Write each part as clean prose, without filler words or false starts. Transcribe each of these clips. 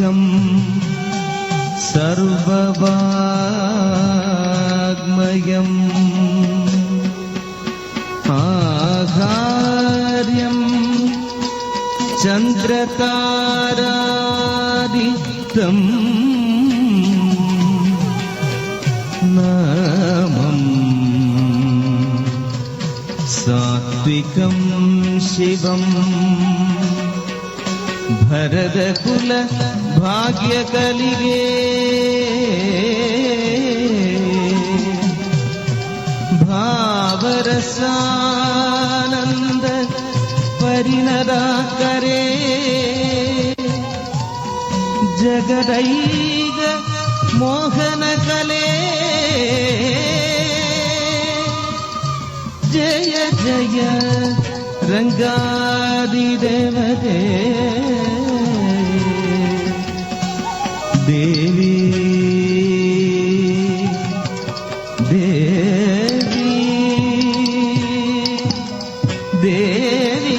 സാത്വികം സർവവാഗ്മയം ആഹാര്യം ചന്ദ്രതാരാദിത്യം നാമം സാത്വികം ശിവം ഭരതകുല ഭാഗ്യകലികേ ഭാവരസാനന്ദ പരിണതാകരേ ജഗദൈക മോഹനകലേ ജയ ജയ രംഗാദിദേവതേ ദേവി ദേവി ദേവി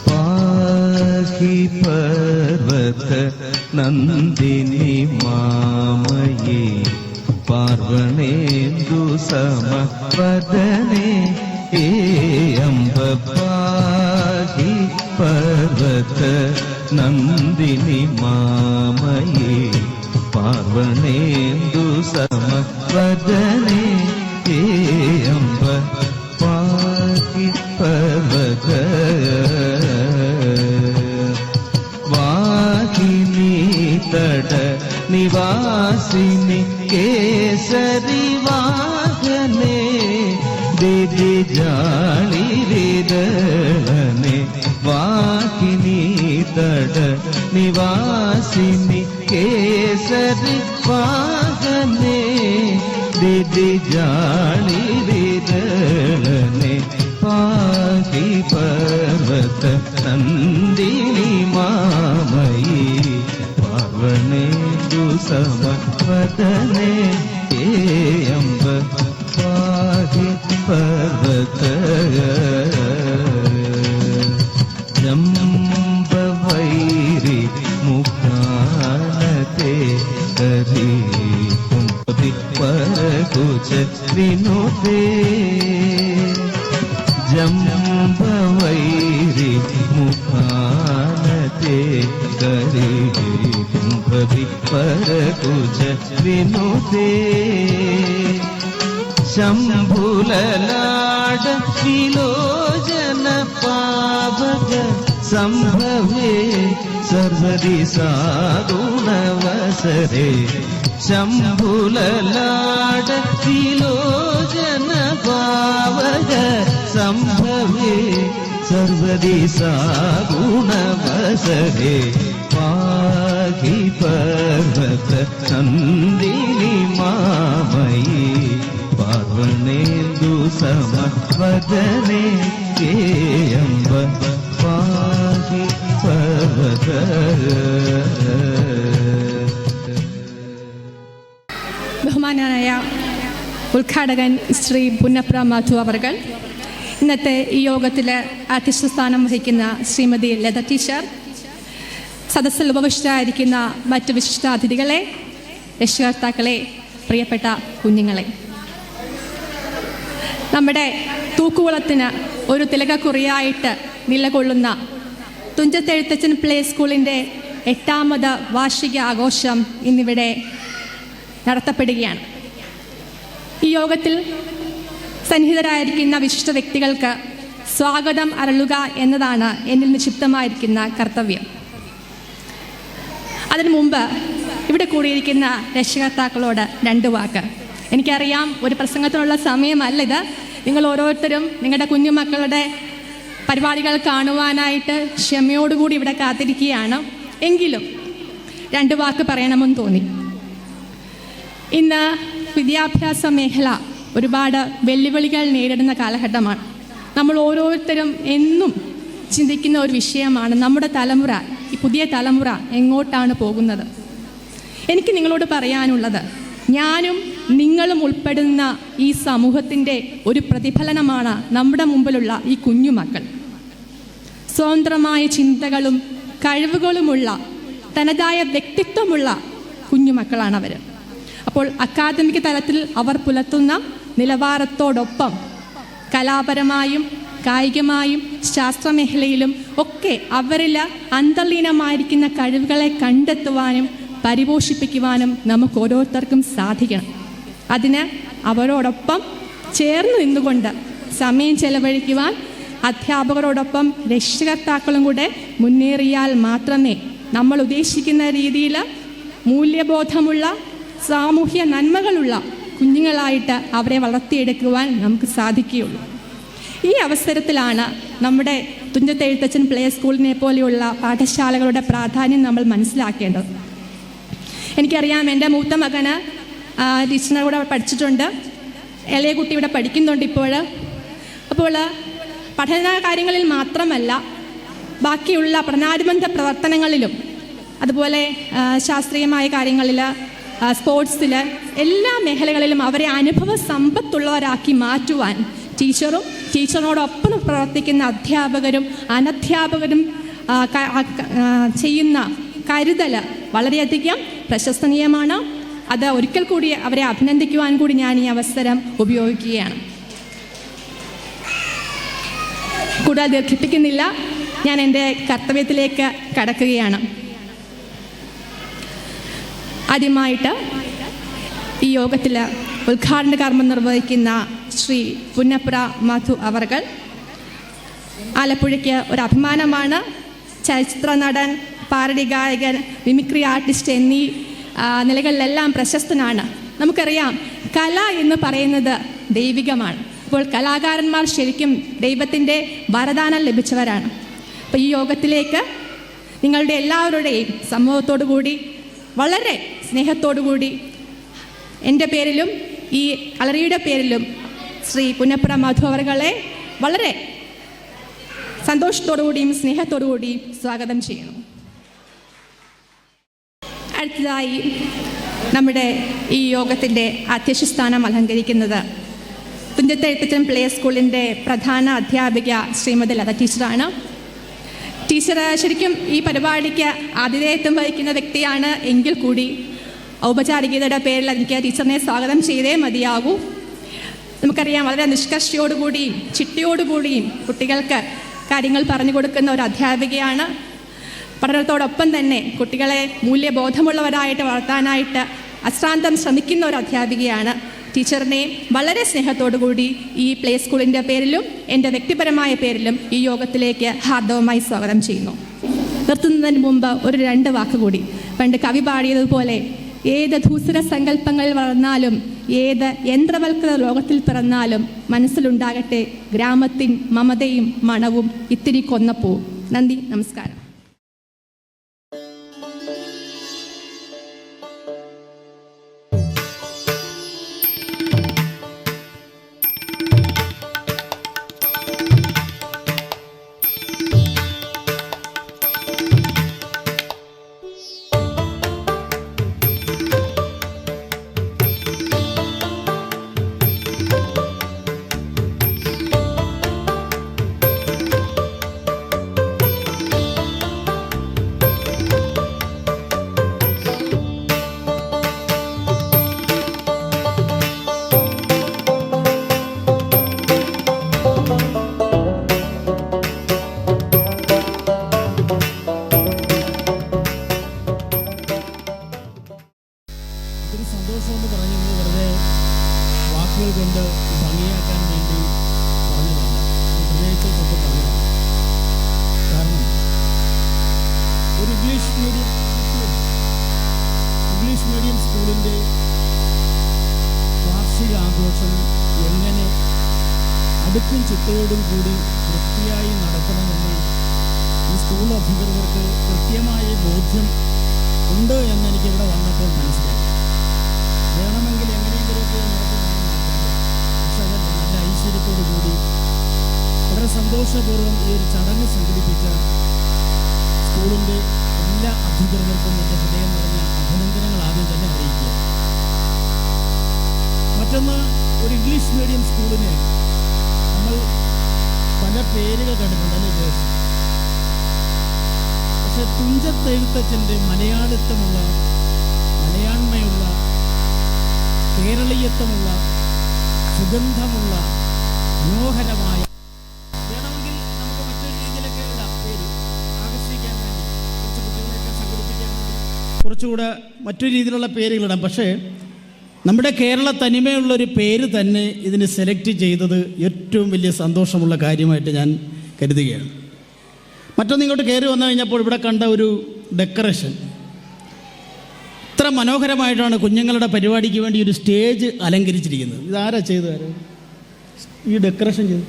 പാഹി പർവത നന്ദിനി മാമയേ പാർവണേന്ദു സമവദനേ ഹേ അംബ പാഹി പർവത നന്ദിനി മാമയേ പാർവണേന്ദു സമവദനേ ഹേ അംബ പാഹി പർവത വാഹിനി തട നിവാസിനി കേസരി വാഹനെ ദിതി ജാളി വിദളനെ വാഹിനി തട നിവാസിനി കേസരി വാഹനെ ദിതി ജാളി വിദളനെ പാഹി പർവത നന്ദിനി മാമയീ പാർവണേന്ദു സമവദനേ ഹേ അംബ പാഹി പർവത ജംബവൈരി മുഖാനതേ കരി കുംഭി പരകുച വിനോദേ ജംബവൈരി മുഖാനതേ കരി കുംഭി പരകുച വിനോദേ ശംഭുലലാട വിലോചന പാവക സംഭവേ സർവദി സാഗുണവസരേ ശംഭുലലാട വിലോചന പാവക സംഭവേ സർവദി സാഗുണവസരേ പാഹി പർവത നന്ദിനി മാമയീ പാർവണേന്ദു സമവദനേ ഹേ അംബ പാഹി പർവത. ബഹുമാനായ ഉദ്ഘാടകൻ ശ്രീ പുന്നപ്ര മാധു അവർകൾ, ഇന്നത്തെ ഈ യോഗത്തിൽ അധ്യക്ഷസ്ഥാനം വഹിക്കുന്ന ശ്രീമതി ലത ടീച്ചർ, സദസ്സിൽ ഉപവിഷ്ടരായിരിക്കുന്ന മറ്റ് വിശിഷ്ടാതിഥികളെ, രക്ഷകർത്താക്കളെ, പ്രിയപ്പെട്ട കുഞ്ഞുങ്ങളെ, നമ്മുടെ തൂക്കുകുളത്തിന് ഒരു തിലകക്കുറിയായിട്ട് നിലകൊള്ളുന്ന തുഞ്ചത്തെഴുത്തച്ഛൻ പ്ലേ സ്കൂളിൻ്റെ 8ാമത് വാർഷിക ആഘോഷം ഇന്നിവിടെ നടത്തപ്പെടുകയാണ്. ഈ യോഗത്തിൽ സന്നിഹിതരായിരിക്കുന്ന വിശിഷ്ട വ്യക്തികൾക്ക് സ്വാഗതം അരുളുക എന്നതാണ് എന്നിൽ നിക്ഷിപ്തമായിരിക്കുന്ന കർത്തവ്യം. അതിനു മുമ്പ് ഇവിടെ കൂടിയിരിക്കുന്ന രക്ഷകർത്താക്കളോട് 2 വാക്ക്. എനിക്കറിയാം ഒരു പ്രസംഗത്തിനുള്ള സമയമല്ല ഇത്. നിങ്ങൾ ഓരോരുത്തരും നിങ്ങളുടെ കുഞ്ഞുമക്കളുടെ പരിപാടികൾ കാണുവാനായിട്ട് ക്ഷമയോടുകൂടി ഇവിടെ കാത്തിരിക്കുകയാണ്. എങ്കിലും 2 വാക്ക് പറയണമെന്ന് തോന്നി. ഇന്ന് വിദ്യാഭ്യാസ മേഖല ഒരുപാട് വെല്ലുവിളികൾ നേരിടുന്ന കാലഘട്ടമാണ്. നമ്മൾ ഓരോരുത്തരും എന്നും ചിന്തിക്കുന്ന ഒരു വിഷയമാണ് നമ്മുടെ തലമുറ, ഈ പുതിയ തലമുറ എങ്ങോട്ടാണ് പോകുന്നത്. എനിക്ക് നിങ്ങളോട് പറയാനുള്ളത്, ഞാനും നിങ്ങളും ഉൾപ്പെടുന്ന ഈ സമൂഹത്തിൻ്റെ ഒരു പ്രതിഫലനമാണ് നമ്മുടെ മുമ്പിലുള്ള ഈ കുഞ്ഞുമക്കൾ. സ്വതന്ത്രമായ ചിന്തകളും കഴിവുകളുമുള്ള തനതായ വ്യക്തിത്വമുള്ള കുഞ്ഞുമക്കളാണവർ. അപ്പോൾ അക്കാദമിക് തലത്തിൽ അവർ പുലർത്തുന്ന നിലവാരത്തോടൊപ്പം കലാപരമായും കായികമായും ശാസ്ത്രമേഖലയിലും ഒക്കെ അവരിൽ അന്തർലീനമായിരിക്കുന്ന കഴിവുകളെ കണ്ടെത്തുവാനും പരിപോഷിപ്പിക്കുവാനും നമുക്ക് ഓരോരുത്തർക്കും സാധിക്കണം. അതിന് അവരോടൊപ്പം ചേർന്ന് നിന്നുകൊണ്ട് സമയം ചെലവഴിക്കുവാൻ അധ്യാപകരോടൊപ്പം രക്ഷകർത്താക്കളും കൂടെ മുന്നേറിയാൽ മാത്രമേ നമ്മൾ ഉദ്ദേശിക്കുന്ന രീതിയിൽ മൂല്യബോധമുള്ള സാമൂഹ്യ നന്മകളുള്ള കുഞ്ഞുങ്ങളായിട്ട് അവരെ വളർത്തിയെടുക്കുവാൻ നമുക്ക് സാധിക്കുകയുള്ളൂ. ഈ അവസരത്തിലാണ് നമ്മുടെ തുഞ്ചത്തെഴുത്തച്ഛൻ പ്ലേ സ്കൂളിനെ പോലെയുള്ള പാഠശാലകളുടെ പ്രാധാന്യം നമ്മൾ മനസ്സിലാക്കേണ്ടത്. എനിക്കറിയാം, എൻ്റെ മൂത്ത മകന് ടീച്ചറിനെ കൂടെ പഠിച്ചിട്ടുണ്ട്, ഇളയ കുട്ടി ഇവിടെ പഠിക്കുന്നുണ്ട് ഇപ്പോൾ. അപ്പോൾ പഠന കാര്യങ്ങളിൽ മാത്രമല്ല, ബാക്കിയുള്ള പഠനാനുബന്ധ പ്രവർത്തനങ്ങളിലും അതുപോലെ ശാസ്ത്രീയമായ കാര്യങ്ങളിൽ, സ്പോർട്സിൽ, എല്ലാ മേഖലകളിലും അവരെ അനുഭവ സമ്പത്തുള്ളവരാക്കി മാറ്റുവാൻ ടീച്ചറും ടീച്ചറിനോടൊപ്പം പ്രവർത്തിക്കുന്ന അധ്യാപകരും അനധ്യാപകരും ചെയ്യുന്ന കരുതൽ വളരെയധികം പ്രശംസനീയമാണ്. അത് ഒരിക്കൽ കൂടി അവരെ അഭിനന്ദിക്കുവാൻ കൂടി ഞാൻ ഈ അവസരം ഉപയോഗിക്കുകയാണ്. കൂടുതൽ ദീർഘിപ്പിക്കുന്നില്ല, ഞാൻ എൻ്റെ കർത്തവ്യത്തിലേക്ക് കടക്കുകയാണ്. ആദ്യമായിട്ട് ഈ യോഗത്തിൽ ഉദ്ഘാടന കർമ്മം നിർവഹിക്കുന്ന ശ്രീ പുന്നപ്ര മധു അവർകൾ ആലപ്പുഴയ്ക്ക് ഒരു അഭിമാനമാണ്. ചലച്ചിത്ര നടൻ, പാരഡി ഗായകൻ, മിമിക്രി ആർട്ടിസ്റ്റ് എന്നീ നിലകളിലെല്ലാം പ്രശസ്തനാണ്. നമുക്കറിയാം, കല എന്ന് പറയുന്നത് ദൈവികമാണ്. അപ്പോൾ കലാകാരന്മാർ ശരിക്കും ദൈവത്തിൻ്റെ വരദാനം ലഭിച്ചവരാണ്. അപ്പോൾ ഈ യോഗത്തിലേക്ക് നിങ്ങളുടെ എല്ലാവരുടെയും സമൂഹത്തോടു കൂടി വളരെ സ്നേഹത്തോടു കൂടി എൻ്റെ പേരിലും ഈ കളരിയുടെ പേരിലും ശ്രീ പുന്നപ്ര മധു അവർകളെ വളരെ സന്തോഷത്തോടു കൂടിയും സ്നേഹത്തോടു കൂടിയും സ്വാഗതം ചെയ്യുന്നു. അടുത്തതായി നമ്മുടെ ഈ യോഗത്തിൻ്റെ അധ്യക്ഷസ്ഥാനം അലങ്കരിക്കുന്നത് തുഞ്ചത്തെഴുത്തച്ഛൻ പ്ലേ സ്കൂളിൻ്റെ പ്രധാന അധ്യാപിക ശ്രീമതി ലത ടീച്ചറാണ്. ടീച്ചർ ശരിക്കും ഈ പരിപാടിക്ക് ആതിഥേയത്വം വഹിക്കുന്ന വ്യക്തിയാണ് എങ്കിൽ കൂടി ഔപചാരികതയുടെ പേരിൽ എനിക്ക് ടീച്ചറിനെ സ്വാഗതം ചെയ്തേ മതിയാകൂ. നമുക്കറിയാം, വളരെ നിഷ്കർഷയോടുകൂടിയും ചിട്ടയോടുകൂടിയും കുട്ടികൾക്ക് കാര്യങ്ങൾ പറഞ്ഞു കൊടുക്കുന്ന ഒരു അധ്യാപികയാണ്. പഠനത്തോടൊപ്പം തന്നെ കുട്ടികളെ മൂല്യബോധമുള്ളവരായിട്ട് വളർത്താനായിട്ട് അശ്രാന്തം ശ്രമിക്കുന്ന ഒരു അധ്യാപികയാണ്. ടീച്ചറിനെ വളരെ സ്നേഹത്തോടു കൂടി ഈ പ്ലേ സ്കൂളിൻ്റെ പേരിലും എൻ്റെ വ്യക്തിപരമായ പേരിലും ഈ യോഗത്തിലേക്ക് ഹാർദവമായി സ്വാഗതം ചെയ്യുന്നു. നിർത്തുന്നതിന് മുമ്പ് ഒരു 2 വാക്ക് കൂടി. പണ്ട് കവി പാടിയതുപോലെ, ഏത് ധൂസര സങ്കല്പങ്ങളിൽ വളർന്നാലും ഏത് യന്ത്രവൽകൃത ലോകത്തിൽ പിറന്നാലും മനസ്സിലുണ്ടാകട്ടെ ഗ്രാമത്തിൻ മമതയും മണവും ഇത്തിരി കൊന്നപ്പൂവും. നന്ദി, നമസ്കാരം. ഇംഗ്ലീഷ് മീഡിയം സ്കൂളിൻ്റെ വാർഷികാഘോഷം എങ്ങനെ അടുക്കും ചിട്ടയോടും കൂടി വൃത്തിയായി നടത്തണമെന്ന് ഈ സ്കൂൾ അധികൃതർക്ക് കൃത്യമായ ബോധ്യം ഉണ്ട് എന്നെനിക്കിവിടെ വന്നപ്പോൾ മനസ്സിലായി. വേണമെങ്കിൽ എങ്ങനെയെങ്കിലുമൊക്കെ നടത്തുന്നതിന് പക്ഷെ അതല്ല, നല്ല ഐശ്വര്യത്തോടു കൂടി വളരെ സന്തോഷപൂർവ്വം ഈ ഒരു ചടങ്ങ് സംഘടിപ്പിച്ച സ്കൂളിൻ്റെ എല്ലാ അധികൃതർക്കും എൻ്റെ ഹൃദയം നിറഞ്ഞ അഭിനന്ദനങ്ങൾ ആദ്യം തന്നെ അറിയിക്കുക. മറ്റൊന്ന്, ഒരു ഇംഗ്ലീഷ് മീഡിയം സ്കൂളിന് നമ്മൾ പല പേരുകൾ കണ്ടിട്ടുണ്ട്, അല്ലേ ജോസ്? പക്ഷെ തുഞ്ചത്ത് എഴുത്തച്ഛൻ്റെ മലയാളിത്തമുള്ള, മലയാണ്മയുള്ള, കേരളീയത്വമുള്ള, സുഗന്ധമുള്ള, മനോഹരമായ, വേണമെങ്കിൽ നമുക്ക് മറ്റൊരു രീതിയിലൊക്കെ ഇടാം പേര്, ആകർഷിക്കാൻ വേണ്ടി, കുറച്ച് കുട്ടികളെയൊക്കെ സംഘടിപ്പിക്കാൻ വേണ്ടി കുറച്ചുകൂടെ മറ്റൊരു രീതിയിലുള്ള പേരുകളിടാം. പക്ഷേ നമ്മുടെ കേരള തനിമയുള്ളൊരു പേര് തന്നെ ഇതിന് സെലക്ട് ചെയ്തത് ഏറ്റവും വലിയ സന്തോഷമുള്ള കാര്യമായിട്ട് ഞാൻ കരുതുകയാണ്. മറ്റൊന്ന്, ഇങ്ങോട്ട് കയറി വന്നു കഴിഞ്ഞപ്പോൾ ഇവിടെ കണ്ട ഒരു ഡെക്കറേഷൻ, ഇത്ര മനോഹരമായിട്ടാണ് കുഞ്ഞുങ്ങളുടെ പരിപാടിക്ക് വേണ്ടി ഒരു സ്റ്റേജ് അലങ്കരിച്ചിരിക്കുന്നത്. ഇതാരാ ചെയ്തത്? ഈ ഡെക്കറേഷൻ ചെയ്തു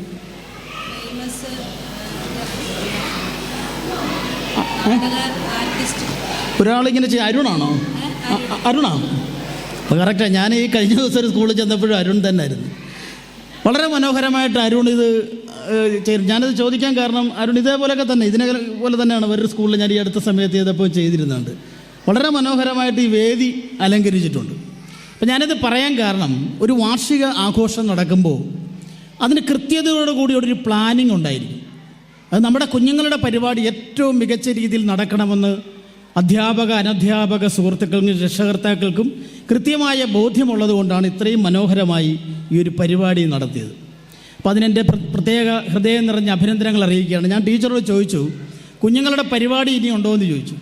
ഒരാളിങ്ങനെ അരുണാണോ? അരുണാണോ? അപ്പോൾ കറക്റ്റാണ്. ഞാൻ ഈ കഴിഞ്ഞ ദിവസം ഒരു സ്കൂളിൽ ചെന്നപ്പോഴും അരുൺ തന്നെ ആയിരുന്നു. വളരെ മനോഹരമായിട്ട് അരുൺ ഇത് ചെയ്തു. ഞാനത് ചോദിക്കാൻ കാരണം, അരുൺ ഇതേപോലെയൊക്കെ തന്നെ, പോലെ തന്നെയാണ് വേറൊരു സ്കൂളിൽ ഞാൻ ഈ അടുത്ത സമയത്ത് ചെയ്തപ്പോൾ ചെയ്തിരുന്നുണ്ട്. വളരെ മനോഹരമായിട്ട് ഈ വേദി അലങ്കരിച്ചിട്ടുണ്ട്. അപ്പം ഞാനിത് പറയാൻ കാരണം, ഒരു വാർഷിക ആഘോഷം നടക്കുമ്പോൾ അതിന് കൃത്യതയോടുകൂടി ഒരു പ്ലാനിങ് ഉണ്ടായിരിക്കും. അത് നമ്മുടെ കുഞ്ഞുങ്ങളുടെ പരിപാടി ഏറ്റവും മികച്ച രീതിയിൽ നടക്കണമെന്ന് അധ്യാപക അനധ്യാപക സുഹൃത്തുക്കൾക്കും രക്ഷകർത്താക്കൾക്കും കൃത്യമായ ബോധ്യമുള്ളത് കൊണ്ടാണ് ഇത്രയും മനോഹരമായി ഈ ഒരു പരിപാടി നടത്തിയത്. അപ്പോൾ അതിനെൻ്റെ പ്രത്യേക ഹൃദയം നിറഞ്ഞ അഭിനന്ദനങ്ങൾ അറിയിക്കുകയാണ്. ഞാൻ ടീച്ചറോട് ചോദിച്ചു, കുഞ്ഞുങ്ങളുടെ പരിപാടി ഇനി ഉണ്ടോ എന്ന് ചോദിച്ചു.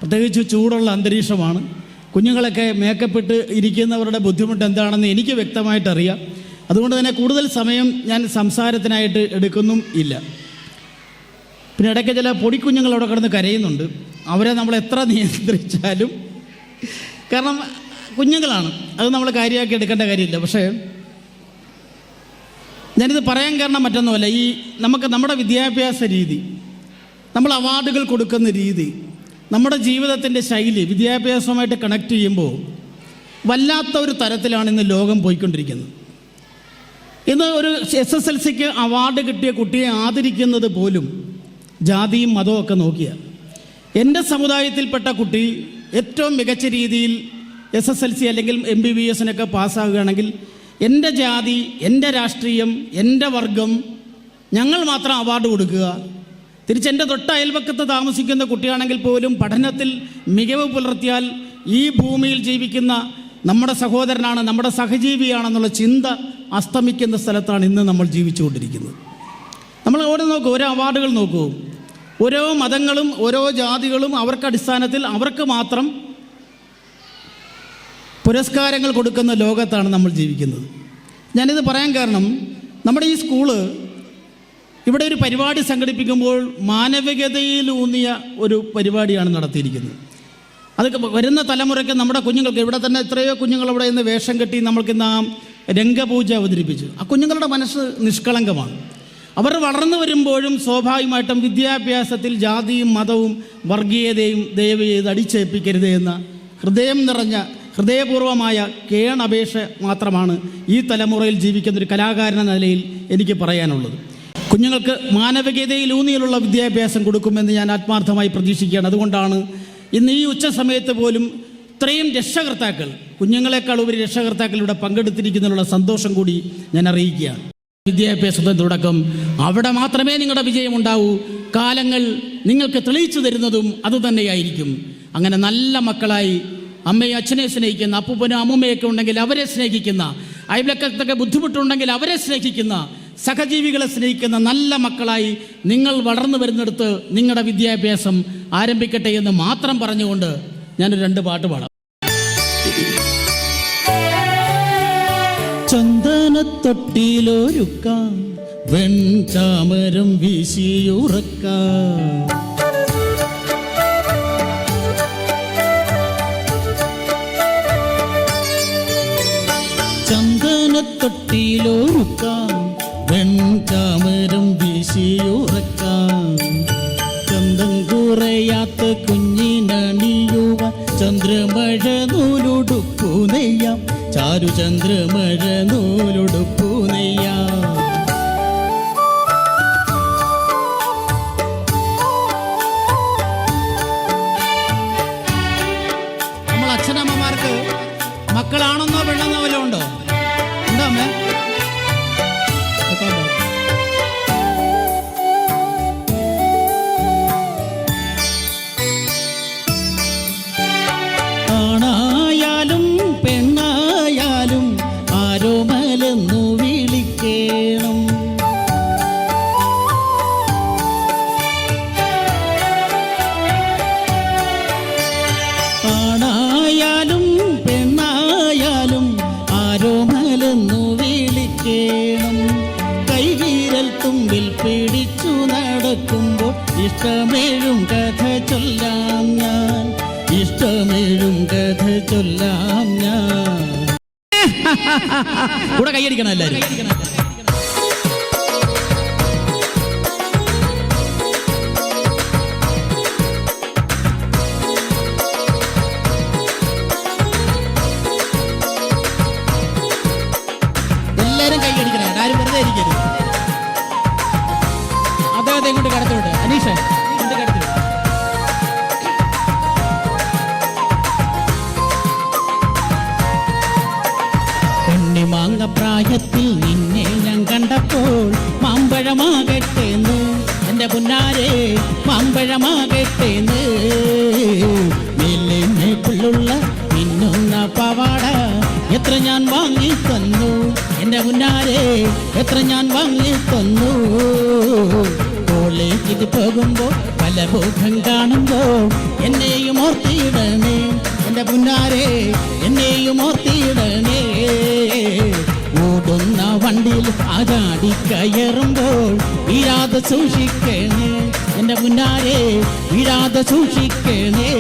പ്രത്യേകിച്ച് ചൂടുള്ള അന്തരീക്ഷമാണ്, കുഞ്ഞുങ്ങളൊക്കെ മേക്കപ്പിട്ട് ഇരിക്കുന്നവരുടെ ബുദ്ധിമുട്ട് എന്താണെന്ന് എനിക്ക് വ്യക്തമായിട്ടറിയാം. അതുകൊണ്ട് തന്നെ കൂടുതൽ സമയം ഞാൻ സംസാരത്തിനായിട്ട് എടുക്കുന്നും ഇല്ല. പിന്നെ ഇടയ്ക്ക് ചില പൊടിക്കുഞ്ഞുങ്ങൾ അവിടെ കിടന്ന് കരയുന്നുണ്ട്. അവരെ നമ്മൾ എത്ര നിയന്ത്രിച്ചാലും, കാരണം കുഞ്ഞുങ്ങളാണ്, അത് നമ്മൾ കാര്യമാക്കി എടുക്കേണ്ട കാര്യമില്ല. പക്ഷേ ഞാനിത് പറയാൻ കാരണം മറ്റൊന്നുമല്ല, ഈ നമ്മുടെ വിദ്യാഭ്യാസ രീതി, നമ്മൾ അവാർഡുകൾ കൊടുക്കുന്ന രീതി, നമ്മുടെ ജീവിതത്തിൻ്റെ ശൈലി വിദ്യാഭ്യാസവുമായിട്ട് കണക്ട് ചെയ്യുമ്പോൾ വല്ലാത്ത ഒരു തരത്തിലാണ് ഇന്ന് ലോകം പോയിക്കൊണ്ടിരിക്കുന്നത്. ഇന്ന് ഒരു SSLCക്ക് അവാർഡ് കിട്ടിയ കുട്ടിയെ ആദരിക്കുന്നത് പോലും ജാതിയും മതവും ഒക്കെ നോക്കിയാണ്. എൻ്റെ കുട്ടി ഏറ്റവും മികച്ച രീതിയിൽ SSLC അല്ലെങ്കിൽ MBBS പാസ്സാകുകയാണെങ്കിൽ എൻ്റെ ജാതി, എൻ്റെ രാഷ്ട്രീയം, എൻ്റെ വർഗം, ഞങ്ങൾ മാത്രം അവാർഡ് കൊടുക്കുക. തിരിച്ചെൻ്റെ തൊട്ട അയൽവക്കത്ത് താമസിക്കുന്ന കുട്ടിയാണെങ്കിൽ പോലും പഠനത്തിൽ മികവ് പുലർത്തിയാൽ ഈ ഭൂമിയിൽ ജീവിക്കുന്ന നമ്മുടെ സഹോദരനാണ്, നമ്മുടെ സഹജീവിയാണെന്നുള്ള ചിന്ത അസ്തമിക്കുന്ന സ്ഥലത്താണ് ഇന്ന് നമ്മൾ ജീവിച്ചുകൊണ്ടിരിക്കുന്നത്. നമ്മൾ ഓരോ നോക്കൂ, ഓരോ അവാർഡുകൾ നോക്കൂ, ഓരോ മതങ്ങളും ഓരോ ജാതികളും അവർക്ക് അടിസ്ഥാനത്തിൽ അവർക്ക് മാത്രം പുരസ്കാരങ്ങൾ കൊടുക്കുന്ന ലോകത്താണ് നമ്മൾ ജീവിക്കുന്നത്. ഞാനിത് പറയാൻ കാരണം, നമ്മുടെ ഈ സ്കൂള് ഇവിടെ ഒരു പരിപാടി സംഘടിപ്പിക്കുമ്പോൾ മാനവികതയിലൂന്നിയ ഒരു പരിപാടിയാണ് നടത്തിയിരിക്കുന്നത്. അത് വരുന്ന തലമുറയ്ക്ക്, നമ്മുടെ കുഞ്ഞുങ്ങൾക്ക്, ഇവിടെ തന്നെ എത്രയോ കുഞ്ഞുങ്ങൾ അവിടെ നിന്ന് വേഷം കെട്ടി നമ്മൾക്കിന്ന് ആ രംഗപൂജ അവതരിപ്പിച്ചു. ആ കുഞ്ഞുങ്ങളുടെ മനസ്സ് നിഷ്കളങ്കമാണ്. അവർ വളർന്നു വരുമ്പോഴും സ്വാഭാവികമായിട്ടും വിദ്യാഭ്യാസത്തിൽ ജാതിയും മതവും വർഗീയതയും ദയവ് ചെയ്ത് അടിച്ചേൽപ്പിക്കരുത് എന്ന ഹൃദയം നിറഞ്ഞ ഹൃദയപൂർവമായ കേണപേക്ഷ മാത്രമാണ് ഈ തലമുറയിൽ ജീവിക്കുന്ന ഒരു കലാകാരനെന്ന നിലയിൽ എനിക്ക് പറയാനുള്ളത്. കുഞ്ഞുങ്ങൾക്ക് മാനവികതയിലൂന്നിയുള്ള വിദ്യാഭ്യാസം കൊടുക്കുമെന്ന് ഞാൻ ആത്മാർത്ഥമായി പ്രതീക്ഷിക്കുകയാണ്. അതുകൊണ്ടാണ് ഇന്ന് ഈ ഉച്ച സമയത്ത് പോലും ഇത്രയും രക്ഷകർത്താക്കൾ, കുഞ്ഞുങ്ങളെക്കാൾ ഉപരി രക്ഷകർത്താക്കൾ ഇവിടെ പങ്കെടുത്തിരിക്കുന്നതിനുള്ള സന്തോഷം കൂടി ഞാൻ അറിയിക്കുകയാണ്. വിദ്യാഭ്യാസത്തിൻ്റെ തുടക്കം അവിടെ മാത്രമേ നിങ്ങളുടെ വിജയം ഉണ്ടാവൂ. കാലങ്ങൾ നിങ്ങൾക്ക് തെളിയിച്ചു തരുന്നതും അതുതന്നെയായിരിക്കും. അങ്ങനെ നല്ല മക്കളായി അമ്മയെ അച്ഛനെ സ്നേഹിക്കുന്ന, അപ്പൂപ്പനും അമ്മൂമ്മയൊക്കെ ഉണ്ടെങ്കിൽ അവരെ സ്നേഹിക്കുന്ന, അയൽവക്കത്തൊക്കെ ബുദ്ധിമുട്ടുണ്ടെങ്കിൽ അവരെ സ്നേഹിക്കുന്ന, സഹജീവികളെ സ്നേഹിക്കുന്ന നല്ല മക്കളായി നിങ്ങൾ വളർന്നു വരുന്നിടത്ത് നിങ്ങളുടെ വിദ്യാഭ്യാസം ആരംഭിക്കട്ടെ എന്ന് മാത്രം പറഞ്ഞുകൊണ്ട് ഞാനൊരു 2 പാട്ട് പാടാം. ചന്ദനത്തൊട്ടിലൊരുക്കാം, വെൺചാമരം വീശിയുറക്കാം, ചന്ദനത്തൊട്ടിലൊരുക്കാം, വെൺചാമരം വീശിയുറക്കാം, ചന്തം കുറയാത്ത കുഞ്ഞിനണിയുവ ചന്ദ്രമഴ നൂലുടുപ്പു നെയ്യാം, ചാരുചന്ദ്രമഴ നൂലുടുപ്പു നെയ്യാം. നമ്മൾ അച്ഛനമ്മമാർക്ക് മക്കളാണെന്നോ പെണ്ണെന്നോ വല്ലതും ഉണ്ടോ? ഇഷ്ടമേഴും കഥ ചൊല്ലാം ഞാൻ, ഇഷ്ടമേഴും കഥ ചൊല്ലാം ഞാൻ. കൂടെ കൈയടിക്കണം എല്ലാവരും. എല്ലാരും കൈയടിക്കണം, ആരും വെറുതെ ഇരിക്കരുത്. അദ്ദേഹത്തെ ഇങ്ങോട്ട് കടത്തിവിട്ട്, അനീഷ് ഇങ്ങോട്ട് കടത്തിവിട്ട്. കണ്ണിമാങ്ങ പ്രായത്തിൽ നിന്നെ ഞാൻ കണ്ടപ്പോൾ മാമ്പഴമാകട്ടേന്ന് എൻ്റെ പുന്നാരെ, മാമ്പഴമാകട്ടേന്ന്. മേലേക്കുള്ള മിന്നുന്ന പവാട എത്ര ഞാൻ വാങ്ങി തന്നു എൻ്റെ പുന്നാരെ, എത്ര ഞാൻ വാങ്ങി തന്നു. കോളേജിൽ പോകുമ്പോൾ പല മുഖം കാണുമ്പോൾ എന്നെയും ഓർത്തിയിടണേ എൻ്റെ പുന്നാരെ, എന്നെയും ഓർത്തിയിടണേ. ഓടുന്ന വണ്ടിയിൽ ആചാടി കയറുമ്പോൾ വീഴാതെ സൂക്ഷിക്കണേ എൻ്റെ പുന്നാരെ, വീഴാതെ സൂക്ഷിക്കണേ.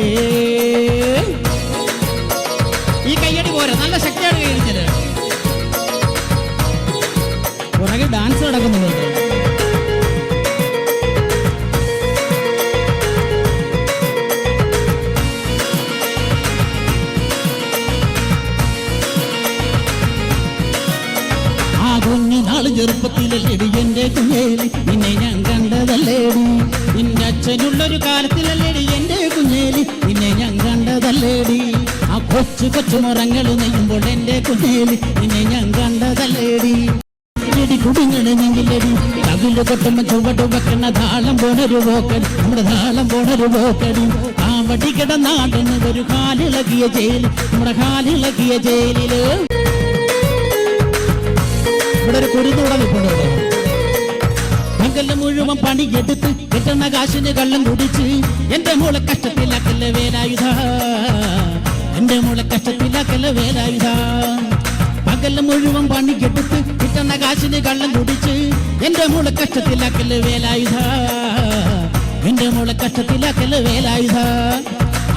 ഈ കയ്യടി പോരാ, നല്ല ശക്തിയാണ് കൈയടിച്ചത്. പുറകെ ഡാൻസ് നടക്കുന്നുണ്ട്. ആ കുഞ്ഞിനാള് ചെറുപ്പത്തിലല്ലേടി എൻ്റെ കുഞ്ഞേലി നിന്നെ ഞാൻ കണ്ടതല്ലേടി, നിന്റെ അച്ഛനുള്ളൊരു കാലത്തിലല്ലേടി എൻ്റെ കുഞ്ഞേലി നിന്നെ ഞാൻ കണ്ടതല്ലേടി. ആ കൊച്ചു കൊച്ചു മുറങ്ങൾ നെയ്യുമ്പോൾ എൻ്റെ കുഞ്ഞേലി നിന്നെ ഞാൻ കണ്ടതല്ലേടി. ചെടി കുടിങ്ങണെങ്കിലടി കവില് കൊട്ടുമ്പോ ചുവട് വെക്കണ താളം പോണൊരു പോക്കടി, നമ്മുടെ താളം പോണൊരു പോക്കടി. ആ വടികട നാടിന് ഒരു കാലിളകിയ ജയിൽ, നമ്മുടെ കാലിളകിയ ജയിലില് ഇവിടെ ഒരു കുരുതൂടെ നിൽപ്പുണ്ട്. പകല് മുഴുവൻ പണിയെടുത്ത് കെട്ടണ കാശിന് കള്ളം കുടിച്ച് എന്റെ മോളെ കഷ്ടത്തിലാക്കല്ല വേലായുധ, എന്റെ മോളെ കഷ്ടത്തിലാക്കല്ല വേലായുധ. പകല് മുഴുവൻ പണിയെടുത്ത് കിട്ടണ കാശിന് കള്ളം കുടിച്ച് എന്റെ മോളെ കഷ്ടത്തിലാക്കല്ല വേലായുധ, എന്റെ മോളെ കഷ്ടത്തിലാക്കല്ല വേലായുധ.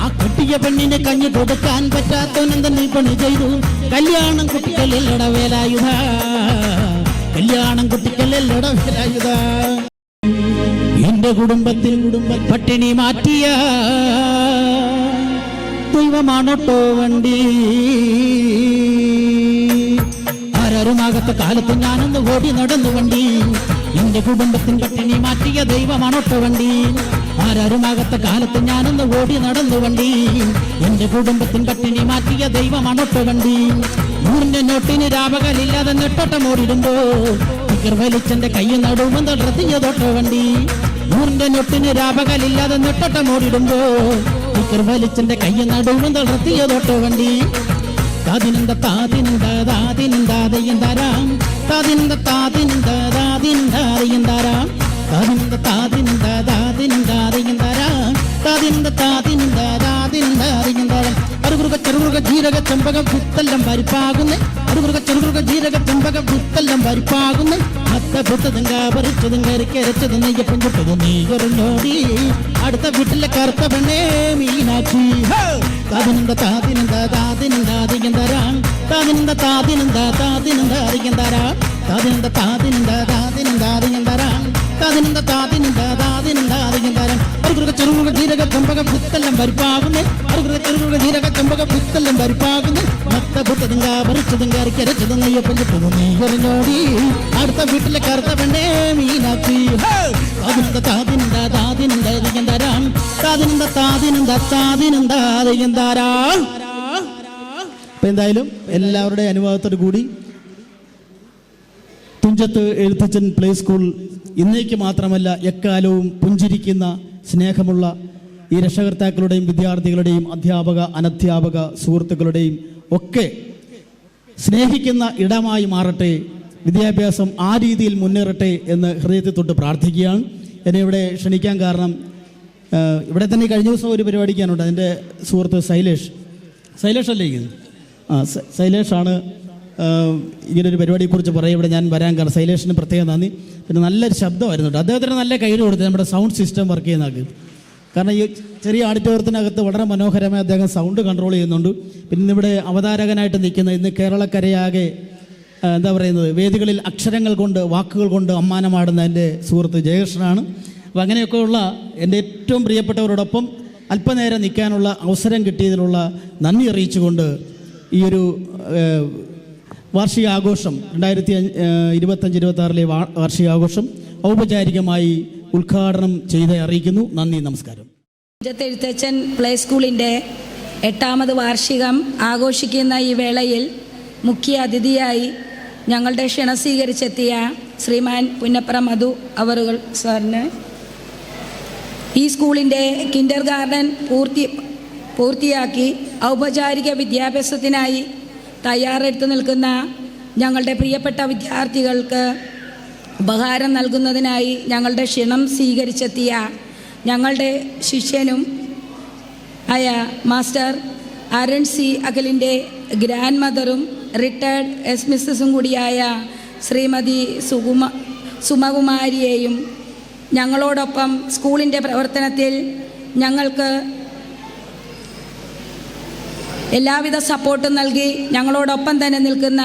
ആ കെട്ടിയ പെണ്ണിനെ കഞ്ഞി കൊടുക്കാൻ പറ്റാത്തവനെന്താ നീ പണി ചെയ്തു? കല്യാണം കുട്ടിക്കല്ലട വേലായുധ, കല്യാണം കുട്ടിക്കല്ലട വേലായുധ. എന്റെ കുടുംബത്തിൽ പട്ടിണി മാറ്റിയ ദൈവമാണോട്ടോ വണ്ടി. ആരാരുമാകത്ത കാലത്ത് ഞാനൊന്ന് ഓടി നടന്നു വണ്ടി. എന്റെ കുടുംബത്തിൻ പട്ടിണി മാറ്റിയ ദൈവമാണോട്ടോ വണ്ടി. ആരാരുമാകത്ത കാലത്ത് ഞാനൊന്ന് ഓടി നടന്നു വണ്ടി. എന്റെ കുടുംബത്തിൻ പട്ടിണി മാറ്റിയ ദൈവമാണോട്ടോ വണ്ടി. നൂറിന്റെ നോട്ടിന് രാപകലില്ലാതെ നെട്ടോട്ടം ഓടിടുമ്പോ ടിക്കർ വലിച്ചെന്റെ കൈ നടുവെന്ന് റത്തിയതോട്ടോ വണ്ടി. നൂറിന്റെ നോട്ടിന് രാപകലില്ലാതെ നെട്ടോട്ടം ഓടിടുമ്പോ ടിക്കർ വലിച്ചെന്റെ കൈ നടുവെന്ന് റത്തിയതോട്ടോ വണ്ടി. താതിനന്ദ താതിനന്ദ താതിനന്ദാതയ്യം തരാം, താതിനന്ദ താതിനന്ദ താതിനന്ദാതയ്യം തരാം, താതിനന്ദ താതിനന്ദ താതിനന്ദാതയ്യം തരാം, താതിനന്ദ താതിനന്ദ താതിനന്ദാതയ്യം തരാം. അറുകുറുക ചെറുകുറുക ജീരക ചെമ്പകം വിത്തെല്ലാം പരിപ്പാകുന്നേ, അറുകുറുക ചെറുകുറുക ജീരക ചെമ്പകം വിത്തെല്ലാം പരിപ്പാകുന്നേ. അത്ത പൊട്ടതും കാപറിച്ചതും കരിക്കരച്ചതും നെയ്യപ്പം ചുട്ടതും നീ കുറഞ്ഞോടി അടുത്ത വീട്ടിലെ കറുത്ത പെണ്ണേ മീനാക്ഷി. താതിനന്ദ താതിനന്ദ താതിനന്ദാതയ്യം തരാം, താതിനന്ദ താതിനന്ദ താതിനന്ദാതയ്യം തരാം, താതിനന്ദ താതിനന്ദ താതിനന്ദാതയ്യം തരാം, താതിനന്ദ താതിനന്ദ താതിനന്ദാതയ്യം തരാം. അറുകുറുക ചെറുകുറുക ജീരക ചെമ്പകം വിത്തെല്ലാം പരിപ്പാകുന്നേ, അറുകുറുക ചെറുകുറുക ജീരക ചെമ്പകം വിത്തെല്ലാം പരിപ്പാകുന്നേ. മത്ത പൊട്ടതും കാപറിച്ചതും കരിക്കരച്ചതും നെയ്യപ്പം ചുട്ടതും നീ കുറഞ്ഞോടി അടുത്ത വീട്ടിലെ കറുത്ത പെണ്ണേ മീനാക്ഷി. താതിനന്ദ താതിനന്ദ താതിനന്ദാതയ്യം തരാം, താതിനന്ദ താതിനന്ദ താതിനന്ദാതയ്യം തരാം. അപ്പൊ എന്തായാലും എല്ലാവരുടെയും അനുഭവത്തോടു കൂടി തുഞ്ചത്ത് എഴുത്തച്ഛൻ പ്ലേ സ്കൂൾ ഇന്നേക്ക് മാത്രമല്ല എക്കാലവും പുഞ്ചിരിക്കുന്ന സ്നേഹമുള്ള ഈ രക്ഷകർത്താക്കളുടെയും വിദ്യാർത്ഥികളുടെയും അധ്യാപക അനധ്യാപക സുഹൃത്തുക്കളുടെയും ഒക്കെ സ്നേഹിക്കുന്ന ഇടമായി മാറട്ടെ, വിദ്യാഭ്യാസം ആ രീതിയിൽ മുന്നേറട്ടെ എന്ന് ഹൃദയത്തിൽ തൊട്ട് പ്രാർത്ഥിക്കുകയാണ്. എന്നെ ഇവിടെ ക്ഷണിക്കാൻ കാരണം ഇവിടെ തന്നെ കഴിഞ്ഞ ദിവസം ഒരു പരിപാടിക്കാനുണ്ട്. എൻ്റെ സുഹൃത്ത് ശൈലേഷ് അല്ലേ? ആ ശൈലേഷാണ് ഇങ്ങനൊരു പരിപാടിയെക്കുറിച്ച് പറയും. ഇവിടെ ഞാൻ വരാൻ കാരണം ശൈലേഷിന് പ്രത്യേകം നന്ദി. പിന്നെ നല്ലൊരു ശബ്ദമായിരുന്നു കേട്ടോ. അദ്ദേഹത്തിന് നല്ല കയ്യിൽ കൊടുത്ത് നമ്മുടെ സൗണ്ട് സിസ്റ്റം വർക്ക് ചെയ്യുന്ന ആൾക്ക്. കാരണം ഈ ചെറിയ ഓഡിറ്റോറിയത്തിനകത്ത് വളരെ മനോഹരമായി അദ്ദേഹം സൗണ്ട് കൺട്രോൾ ചെയ്യുന്നുണ്ട്. പിന്നെ ഇവിടെ അവതാരകനായിട്ട് നിൽക്കുന്ന ഇന്ന് കേരളക്കരയാകെ എന്താ പറയുന്നത്, വേദികളിൽ അക്ഷരങ്ങൾ കൊണ്ട് വാക്കുകൾ കൊണ്ട് അമ്മാനമാടുന്ന എൻ്റെ സുഹൃത്ത് ജയകൃഷ്ണനാണ്. അപ്പോൾ അങ്ങനെയൊക്കെയുള്ള എൻ്റെ ഏറ്റവും പ്രിയപ്പെട്ടവരോടൊപ്പം അല്പനേരം നിൽക്കാനുള്ള അവസരം കിട്ടിയതിലുള്ള നന്ദി അറിയിച്ചുകൊണ്ട് ഈ ഒരു വാർഷികാഘോഷം 2025-26 വാർഷികാഘോഷം ഔപചാരികമായി ഉദ്ഘാടനം ചെയ്ത് അറിയിക്കുന്നു. നന്ദി, നമസ്കാരം. തുഞ്ചത്ത് എഴുത്തച്ഛൻ പ്ലേ സ്കൂളിൻ്റെ 8ാമത് വാർഷികം ആഘോഷിക്കുന്ന ഈ വേളയിൽ മുഖ്യ അതിഥിയായി ഞങ്ങളുടെ ക്ഷണം സ്വീകരിച്ചെത്തിയ ശ്രീമാൻ പുന്നപ്ര മധു അവറുകൾ സാറിന്, ഈ സ്കൂളിൻ്റെ കിൻഡർ ഗാർഡൻ പൂർത്തിയാക്കി ഔപചാരിക വിദ്യാഭ്യാസത്തിനായി തയ്യാറെടുത്ത് നിൽക്കുന്ന ഞങ്ങളുടെ പ്രിയപ്പെട്ട വിദ്യാർത്ഥികൾക്ക് ഉപഹാരം നൽകുന്നതിനായി ഞങ്ങളുടെ ക്ഷണം സ്വീകരിച്ചെത്തിയ ഞങ്ങളുടെ ശിഷ്യനും ആയ മാസ്റ്റർ അരുൺ സി അഖിലിൻ്റെ ഗ്രാൻഡ് മദറും റിട്ടയർഡ് എസ് മിസ്സസും കൂടിയായ ശ്രീമതി സുമകുമാരിയെയും ഞങ്ങളോടൊപ്പം സ്കൂളിൻ്റെ പ്രവർത്തനത്തിൽ ഞങ്ങൾക്ക് എല്ലാവിധ സപ്പോർട്ടും നൽകി ഞങ്ങളോടൊപ്പം തന്നെ നിൽക്കുന്ന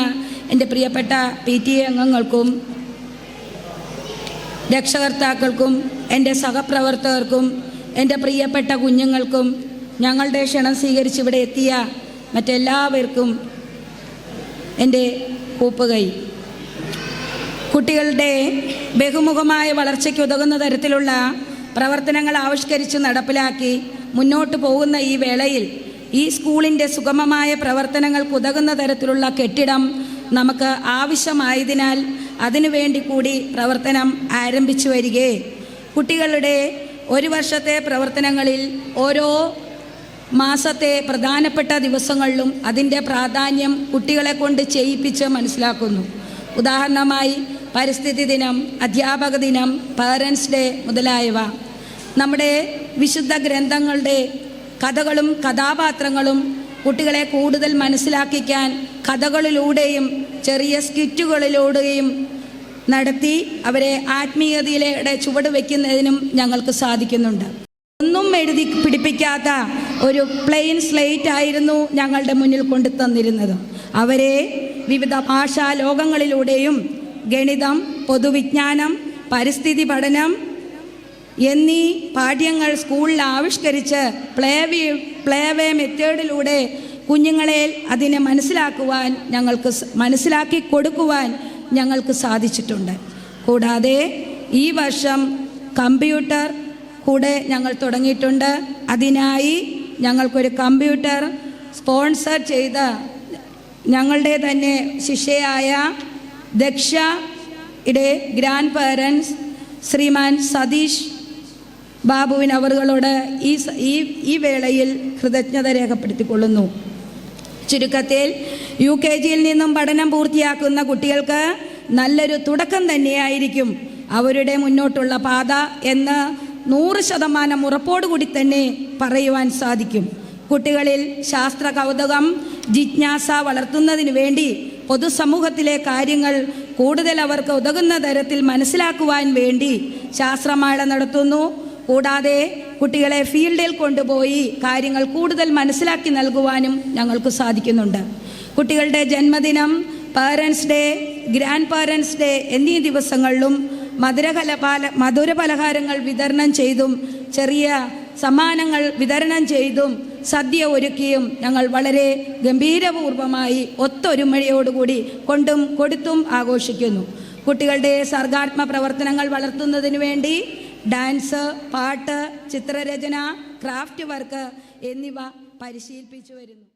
എൻ്റെ പ്രിയപ്പെട്ട PTA അംഗങ്ങൾക്കും രക്ഷകർത്താക്കൾക്കും എൻ്റെ സഹപ്രവർത്തകർക്കും എൻ്റെ പ്രിയപ്പെട്ട കുഞ്ഞുങ്ങൾക്കും ഞങ്ങളുടെ ക്ഷണം സ്വീകരിച്ച് ഇവിടെ എത്തിയ മറ്റെല്ലാവർക്കും എൻ്റെ കൂപ്പുകൈ. കുട്ടികളുടെ ബഹുമുഖമായ വളർച്ചയ്ക്ക് ഉതകുന്ന തരത്തിലുള്ള പ്രവർത്തനങ്ങൾ ആവിഷ്കരിച്ച് നടപ്പിലാക്കി മുന്നോട്ട് പോകുന്ന ഈ വേളയിൽ ഈ സ്കൂളിൻ്റെ സുഗമമായ പ്രവർത്തനങ്ങൾക്ക് ഉതകുന്ന തരത്തിലുള്ള കെട്ടിടം നമുക്ക് ആവശ്യമായതിനാൽ അതിനുവേണ്ടി കൂടി പ്രവർത്തനം ആരംഭിച്ചു വരികയെ കുട്ടികളുടെ ഒരു വർഷത്തെ പ്രവർത്തനങ്ങളിൽ ഓരോ മാസത്തെ പ്രധാനപ്പെട്ട ദിവസങ്ങളിലും അതിൻ്റെ പ്രാധാന്യം കുട്ടികളെ കൊണ്ട് ചെയ്യിപ്പിച്ച് മനസ്സിലാക്കുന്നു. ഉദാഹരണമായി പരിസ്ഥിതി ദിനം, അധ്യാപക ദിനം, പേരൻസ് ഡേ മുതലായവ. നമ്മുടെ വിശുദ്ധ ഗ്രന്ഥങ്ങളുടെ കഥകളും കഥാപാത്രങ്ങളും കുട്ടികളെ കൂടുതൽ മനസ്സിലാക്കിക്കാൻ കഥകളിലൂടെയും ചെറിയ സ്കിറ്റുകളിലൂടെയും നടത്തി അവരെ ആത്മീയതയിലൂടെ ചുവട് വയ്ക്കുന്നതിനും ഞങ്ങൾക്ക് സാധിക്കുന്നുണ്ട്. ഒന്നും എഴുതി പിടിപ്പിക്കാത്ത ഒരു പ്ലെയിൻ സ്ലേറ്റ് ആയിരുന്നു ഞങ്ങളുടെ മുന്നിൽ കൊണ്ടു തന്നിരുന്നത്. അവരെ വിവിധ ഭാഷാ ലോകങ്ങളിലൂടെയും ഗണിതം, പൊതുവിജ്ഞാനം, പരിസ്ഥിതി പഠനം എന്നീ പാഠ്യങ്ങൾ സ്കൂളിൽ ആവിഷ്കരിച്ച് പ്ലേവേ മെത്തേഡിലൂടെ കുഞ്ഞുങ്ങളെ അതിനെ മനസ്സിലാക്കി കൊടുക്കുവാൻ ഞങ്ങൾക്ക് സാധിച്ചിട്ടുണ്ട്. കൂടാതെ ഈ വർഷം കമ്പ്യൂട്ടർ കൂടെ ഞങ്ങൾ തുടങ്ങിയിട്ടുണ്ട്. അതിനായി ഞങ്ങൾക്കൊരു കമ്പ്യൂട്ടർ സ്പോൺസർ ചെയ്ത ഞങ്ങളുടെ തന്നെ ശിഷ്യയായ ദക്ഷയുടെ ഗ്രാൻഡ് പേരൻസ് ശ്രീമാൻ സതീഷ് ബാബുവിൻ അവറുകളോട് ഈ വേളയിൽ കൃതജ്ഞത രേഖപ്പെടുത്തിക്കൊള്ളുന്നു. ചുരുക്കത്തിൽ UKGയിൽ നിന്നും പഠനം പൂർത്തിയാക്കുന്ന കുട്ടികൾക്ക് നല്ലൊരു തുടക്കം തന്നെയായിരിക്കും അവരുടെ മുന്നോട്ടുള്ള പാത എന്ന് 100% ഉറപ്പോടുകൂടി തന്നെ പറയുവാൻ സാധിക്കും. കുട്ടികളിൽ ശാസ്ത്ര കൗതുകം, ജിജ്ഞാസ വളർത്തുന്നതിന് വേണ്ടി പൊതുസമൂഹത്തിലെ കാര്യങ്ങൾ കൂടുതൽ അവർക്ക് ഉതകുന്ന തരത്തിൽ മനസ്സിലാക്കുവാൻ വേണ്ടി ശാസ്ത്രമേള നടത്തുന്നു. കൂടാതെ കുട്ടികളെ ഫീൽഡിൽ കൊണ്ടുപോയി കാര്യങ്ങൾ കൂടുതൽ മനസ്സിലാക്കി നൽകുവാനും ഞങ്ങൾക്ക് സാധിക്കുന്നുണ്ട്. കുട്ടികളുടെ ജന്മദിനം, parents day, grand parents day എന്നീ ദിവസങ്ങളിലും മധുര പലഹാരങ്ങൾ വിതരണം ചെയ്തും ചെറിയ സമ്മാനങ്ങൾ വിതരണം ചെയ്തും സദ്യ ഒരുക്കിയും ഞങ്ങൾ വളരെ ഗംഭീരപൂർവമായി ഒത്തൊരുമയോടുകൂടി കൊണ്ടും കൊടുത്തും ആഘോഷിക്കുന്നു. കുട്ടികളുടെ സർഗാത്മക പ്രവർത്തനങ്ങൾ വളർത്തുന്നതിന് വേണ്ടി ഡാൻസ്, പാട്ട്, ചിത്രരചന, ക്രാഫ്റ്റ് വർക്ക് എന്നിവ പരിശീലിപ്പിച്ചു വരുന്നു.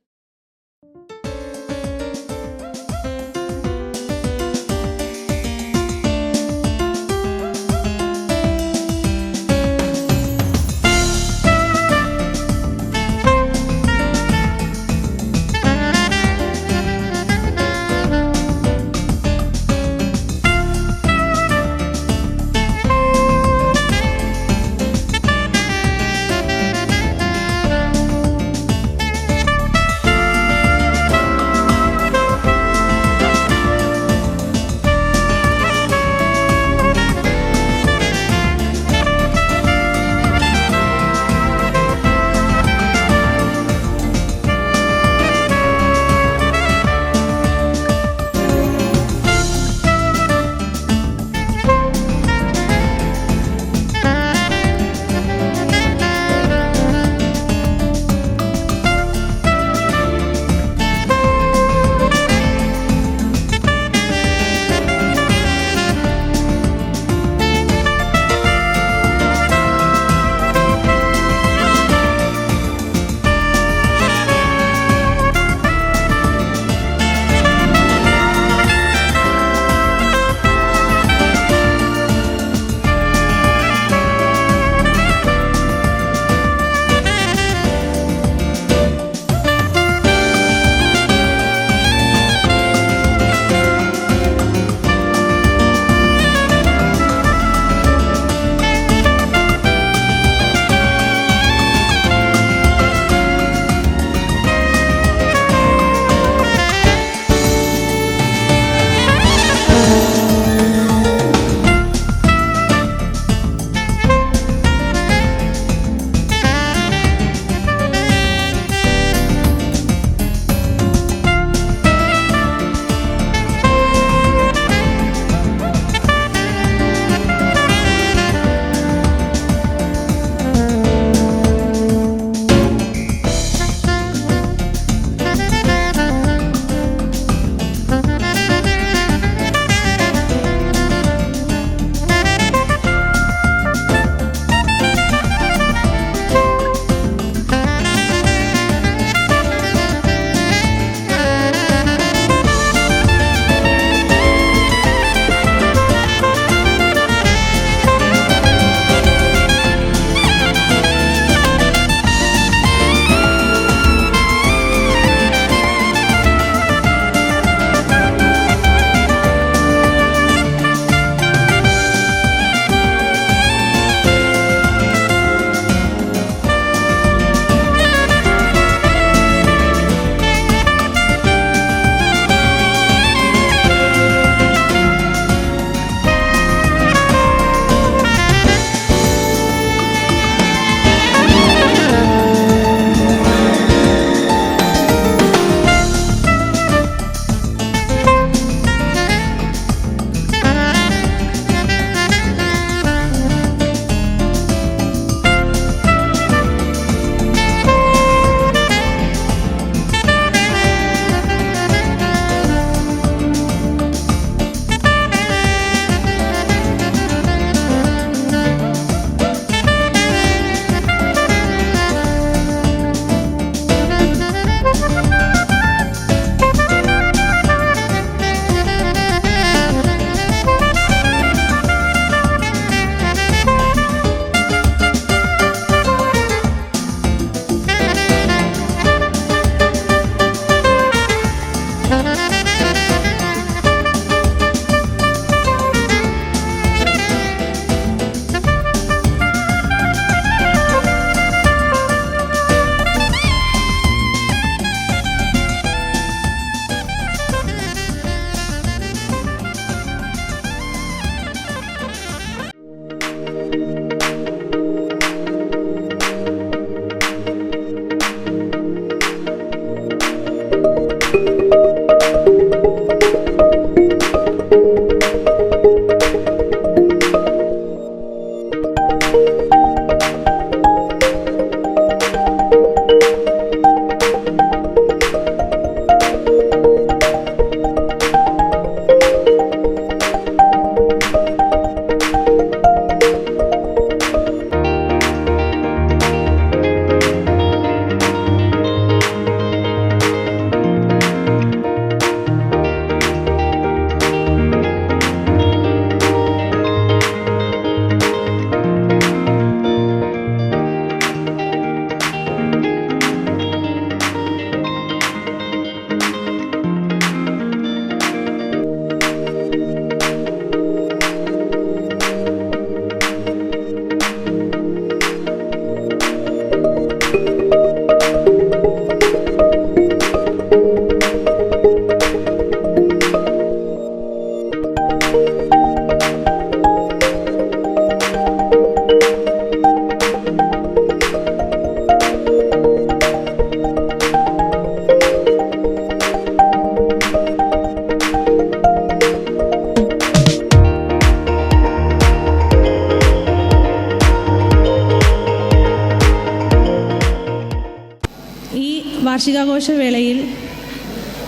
വാർഷികാഘോഷ വേളയിൽ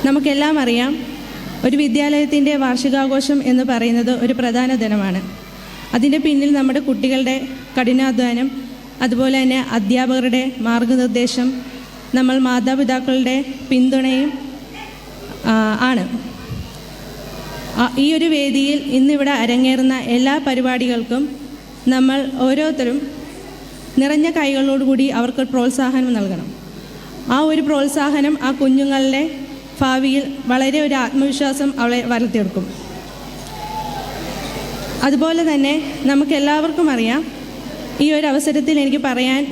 നമുക്കെല്ലാം അറിയാം, ഒരു വിദ്യാലയത്തിൻ്റെ വാർഷികാഘോഷം എന്ന് പറയുന്നത് ഒരു പ്രധാന ദിനമാണ്. അതിൻ്റെ പിന്നിൽ നമ്മുടെ കുട്ടികളുടെ കഠിനാധ്വാനം, അതുപോലെ തന്നെ അധ്യാപകരുടെ മാർഗനിർദ്ദേശം, നമ്മൾ മാതാപിതാക്കളുടെ പിന്തുണയും ആണ്. ഈ ഒരു വേദിയിൽ ഇന്നിവിടെ അരങ്ങേറുന്ന എല്ലാ പരിപാടികൾക്കും നമ്മൾ ഓരോരുത്തരും നിറഞ്ഞ കൈകളോടുകൂടി അവർക്ക് പ്രോത്സാഹനം നൽകണം. ആ ഒരു പ്രോത്സാഹനം ആ കുഞ്ഞുങ്ങളുടെ ഭാവിയിൽ വളരെ ഒരു ആത്മവിശ്വാസം അവളെ വളർത്തിയെടുക്കും. അതുപോലെ തന്നെ നമുക്കെല്ലാവർക്കും അറിയാം, ഈ ഒരു അവസരത്തിൽ എനിക്ക് പറയാൻ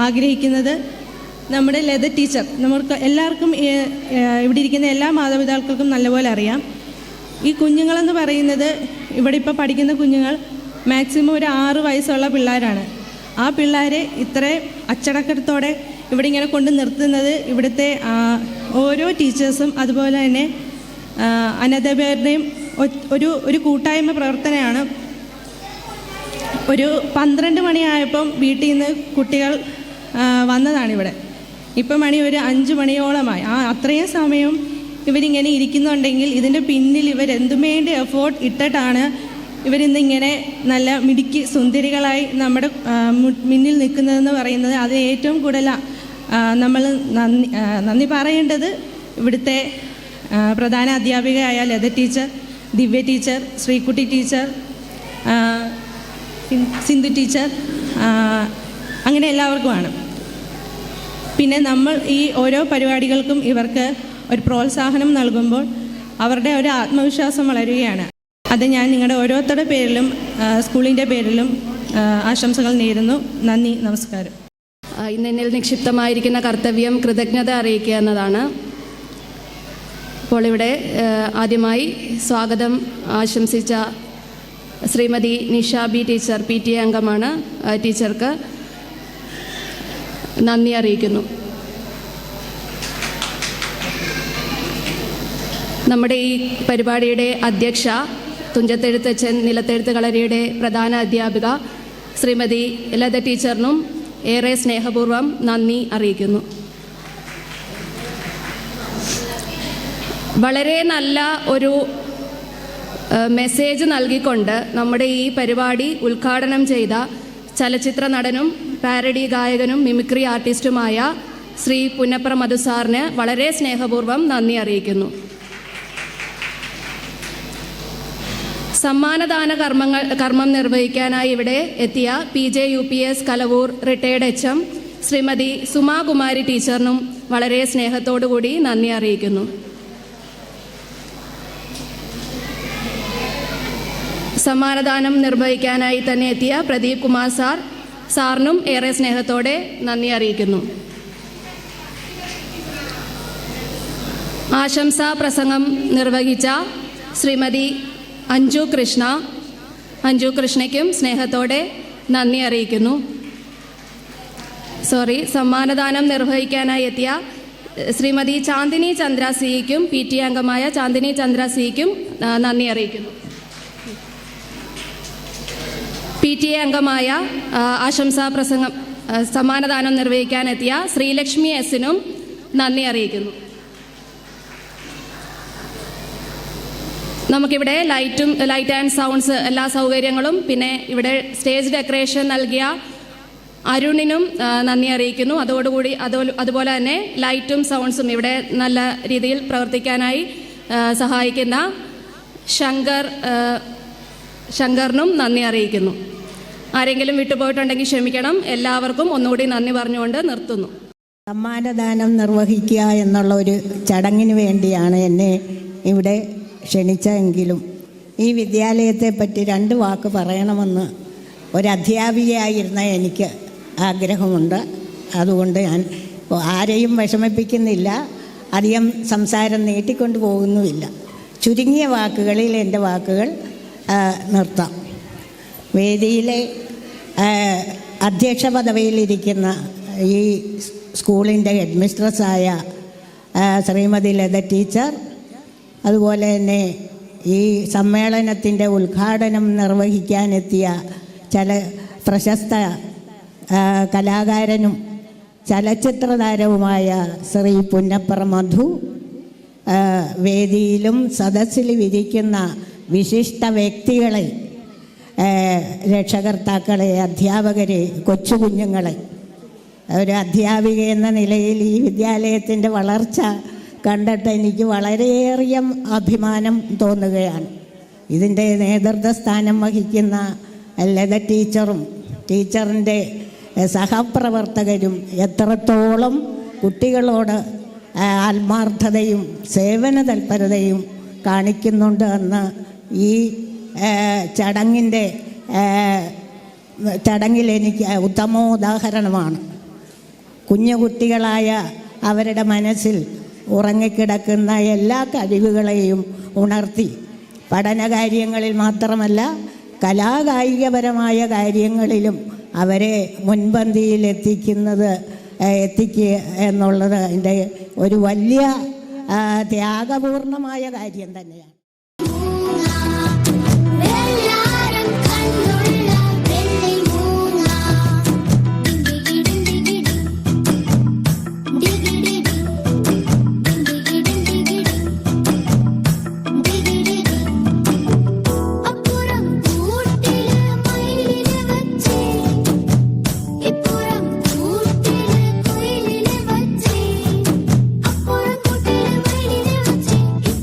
ആഗ്രഹിക്കുന്നത്, നമ്മുടെ ലത ടീച്ചർ നമുക്ക് എല്ലാവർക്കും ഇവിടെ ഇരിക്കുന്ന എല്ലാ മാതാപിതാക്കൾക്കും നല്ലപോലെ അറിയാം. ഈ കുഞ്ഞുങ്ങളെന്ന് പറയുന്നത്, ഇവിടെ ഇപ്പോൾ പഠിക്കുന്ന കുഞ്ഞുങ്ങൾ മാക്സിമം ഒരു 6 വയസ്സുള്ള പിള്ളേരാണ്. ആ പിള്ളേരെ ഇത്ര അച്ചടക്കത്തോടെ ഇവിടെ ഇങ്ങനെ കൊണ്ട് നിർത്തുന്നത് ഇവിടുത്തെ ഓരോ ടീച്ചേഴ്സും അതുപോലെ തന്നെ അനധ്യാപകരുടെയും ഒരു കൂട്ടായ്മ പ്രവർത്തനമാണ്. ഒരു 12 മണിയായപ്പം വീട്ടിൽ നിന്ന് കുട്ടികൾ വന്നതാണിവിടെ. ഇപ്പം മണി ഒരു 5 മണിയോളമായി. അത്രയും സമയം ഇവരിങ്ങനെ ഇരിക്കുന്നുണ്ടെങ്കിൽ ഇതിൻ്റെ പിന്നിൽ ഇവരെന്തുമേണ്ടി എഫേർട്ട് ഇട്ടിട്ടാണ് ഇവരിന്നിങ്ങനെ നല്ല മിടുക്കി സുന്ദരികളായി നമ്മുടെ മുന്നിൽ നിൽക്കുന്നതെന്ന് പറയുന്നത്. അത് ഏറ്റവും കൂടുതൽ നമ്മൾ നന്ദി പറയേണ്ടത് ഇവിടുത്തെ പ്രധാന അധ്യാപികയായ Latha teacher, Divya teacher, Sreekutty teacher, Sindhu teacher, അങ്ങനെ എല്ലാവർക്കുമാണ്. പിന്നെ നമ്മൾ ഈ ഓരോ പരിപാടികൾക്കും ഇവർക്ക് ഒരു പ്രോത്സാഹനം നൽകുമ്പോൾ അവരുടെ ഒരു ആത്മവിശ്വാസം വളരുകയാണ്. അത് ഞാൻ നിങ്ങളുടെ ഓരോരുത്തരുടെ പേരിലും സ്കൂളിൻ്റെ പേരിലും ആശംസകൾ നേരുന്നു. നന്ദി, നമസ്കാരം. ഇന്നെന്നിൽ നിക്ഷിപ്തമായിരിക്കുന്ന കർത്തവ്യം കൃതജ്ഞത അറിയിക്കുക എന്നതാണ്. അപ്പോൾ ഇവിടെ ആദ്യമായി സ്വാഗതം ആശംസിച്ച Shrimati Nisha B teacher, PTA അംഗമാണ്. ടീച്ചർക്ക് നന്ദി അറിയിക്കുന്നു. നമ്മുടെ ഈ പരിപാടിയുടെ അധ്യക്ഷ, തുഞ്ചത്തെഴുത്തച്ഛൻ നിലത്തെഴുത്ത് കളരിയുടെ പ്രധാന അധ്യാപിക ശ്രീമതി ലത ടീച്ചറിനും ഏറെ സ്നേഹപൂർവ്വം നന്ദി അറിയിക്കുന്നു. വളരെ നല്ല ഒരു മെസ്സേജ് നൽകിക്കൊണ്ട് നമ്മുടെ ഈ പരിപാടി ഉദ്ഘാടനം ചെയ്ത ചലച്ചിത്ര നടനും പാരഡി ഗായകനും മിമിക്രി ആർട്ടിസ്റ്റുമായ ശ്രീ പുന്നപ്ര മധു സാറിന് വളരെ സ്നേഹപൂർവ്വം നന്ദി അറിയിക്കുന്നു. സമ്മാനദാന കർമ്മം നിർവഹിക്കാനായി ഇവിടെ എത്തിയ PJ UPS Kalavoor retired HM Shrimati Sumakumari ടീച്ചറിനും വളരെ സ്നേഹത്തോടുകൂടി നന്ദി അറിയിക്കുന്നു. സമ്മാനദാനം നിർവഹിക്കാനായി തന്നെ എത്തിയ പ്രദീപ് കുമാർ സാറിനും ഏറെ സ്നേഹത്തോടെ നന്ദി അറിയിക്കുന്നു. ആശംസാ പ്രസംഗം നിർവഹിച്ച ശ്രീമതി അഞ്ജു കൃഷ്ണയ്ക്കും സ്നേഹത്തോടെ നന്ദി അറിയിക്കുന്നു. സമ്മാനദാനം നിർവഹിക്കാനായി എത്തിയ ശ്രീമതി ചാന്ദിനി ചന്ദ്ര സിക്കും PTA അംഗമായ ചാന്ദിനി ചന്ദ്ര സിക്കും നന്ദി അറിയിക്കുന്നു. PTA അംഗമായ ആശംസാ പ്രസംഗം സമ്മാനദാനം നിർവഹിക്കാനെത്തിയ ശ്രീലക്ഷ്മി S-നും നന്ദി അറിയിക്കുന്നു. നമുക്കിവിടെ ലൈറ്റ് ആൻഡ് സൗണ്ട്സ് എല്ലാ സൗകര്യങ്ങളും, പിന്നെ ഇവിടെ സ്റ്റേജ് ഡെക്കറേഷൻ നൽകിയ അരുണിനും നന്ദി അറിയിക്കുന്നു. അതുപോലെ തന്നെ ലൈറ്റും സൗണ്ട്സും ഇവിടെ നല്ല രീതിയിൽ പ്രവർത്തിക്കാനായി സഹായിക്കുന്ന ശങ്കറിനും നന്ദി അറിയിക്കുന്നു. ആരെങ്കിലും വിട്ടുപോയിട്ടുണ്ടെങ്കിൽ ക്ഷമിക്കണം. എല്ലാവർക്കും ഒന്നുകൂടി നന്ദി പറഞ്ഞുകൊണ്ട് നിർത്തുന്നു. സമ്മാനദാനം നിർവഹിക്കുക എന്നുള്ള ഒരു ചടങ്ങിന് വേണ്ടിയാണ് എന്നെ ഇവിടെ ക്ഷണിച്ചെങ്കിലും ഈ വിദ്യാലയത്തെപ്പറ്റി 2 വാക്ക് പറയണമെന്ന് ഒരധ്യാപികയായിരുന്ന എനിക്ക് ആഗ്രഹമുണ്ട്. അതുകൊണ്ട് ഞാൻ ആരെയും വിഷമിപ്പിക്കുന്നില്ല, അധികം സംസാരം നീട്ടിക്കൊണ്ടു പോകുന്നുമില്ല. ചുരുങ്ങിയ വാക്കുകളിൽ എൻ്റെ വാക്കുകൾ നിർത്താം. വേദിയിലെ അധ്യക്ഷ പദവിയിലിരിക്കുന്ന ഈ സ്കൂളിൻ്റെ ഹെഡ് മിസ്ട്രസ്സായ ശ്രീമതി ലത ടീച്ചർ, അതുപോലെ തന്നെ ഈ സമ്മേളനത്തിൻ്റെ ഉദ്ഘാടനം നിർവഹിക്കാനെത്തിയ പ്രശസ്ത കലാകാരനും ചലച്ചിത്ര താരവുമായ ശ്രീ പുന്നപ്പറ മധു, വേദിയിലും സദസ്സിലും ഇരിക്കുന്ന വിശിഷ്ട വ്യക്തികളെ, രക്ഷകർത്താക്കളെ, അധ്യാപകരെ, കൊച്ചു കുഞ്ഞുങ്ങളെ, ഒരു അധ്യാപിക എന്ന നിലയിൽ ഈ വിദ്യാലയത്തിൻ്റെ വളർച്ച കണ്ടിട്ട് എനിക്ക് വളരെയേറെ അഭിമാനം തോന്നുകയാണ്. ഇതിൻ്റെ നേതൃത്വസ്ഥാനം വഹിക്കുന്ന ലത ടീച്ചറും ടീച്ചറിൻ്റെ സഹപ്രവർത്തകരും എത്രത്തോളം കുട്ടികളോട് ആത്മാർത്ഥതയും സേവന തൽപരതയും കാണിക്കുന്നുണ്ട് എന്ന് ഈ ചടങ്ങിൽ എനിക്ക് ഉത്തമോദാഹരണമാണ്. കുഞ്ഞു കുട്ടികളായ അവരുടെ മനസ്സിൽ ഉറങ്ങിക്കിടക്കുന്ന എല്ലാ കഴിവുകളെയും ഉണർത്തി പഠനകാര്യങ്ങളിൽ മാത്രമല്ല കലാകായികപരമായ കാര്യങ്ങളിലും അവരെ മുൻപന്തിയിൽ എത്തിക്കുക എന്നുള്ളത് അതിൻ്റെ ഒരു വലിയ ത്യാഗപൂർണമായ കാര്യം തന്നെയാണ്.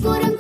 Pura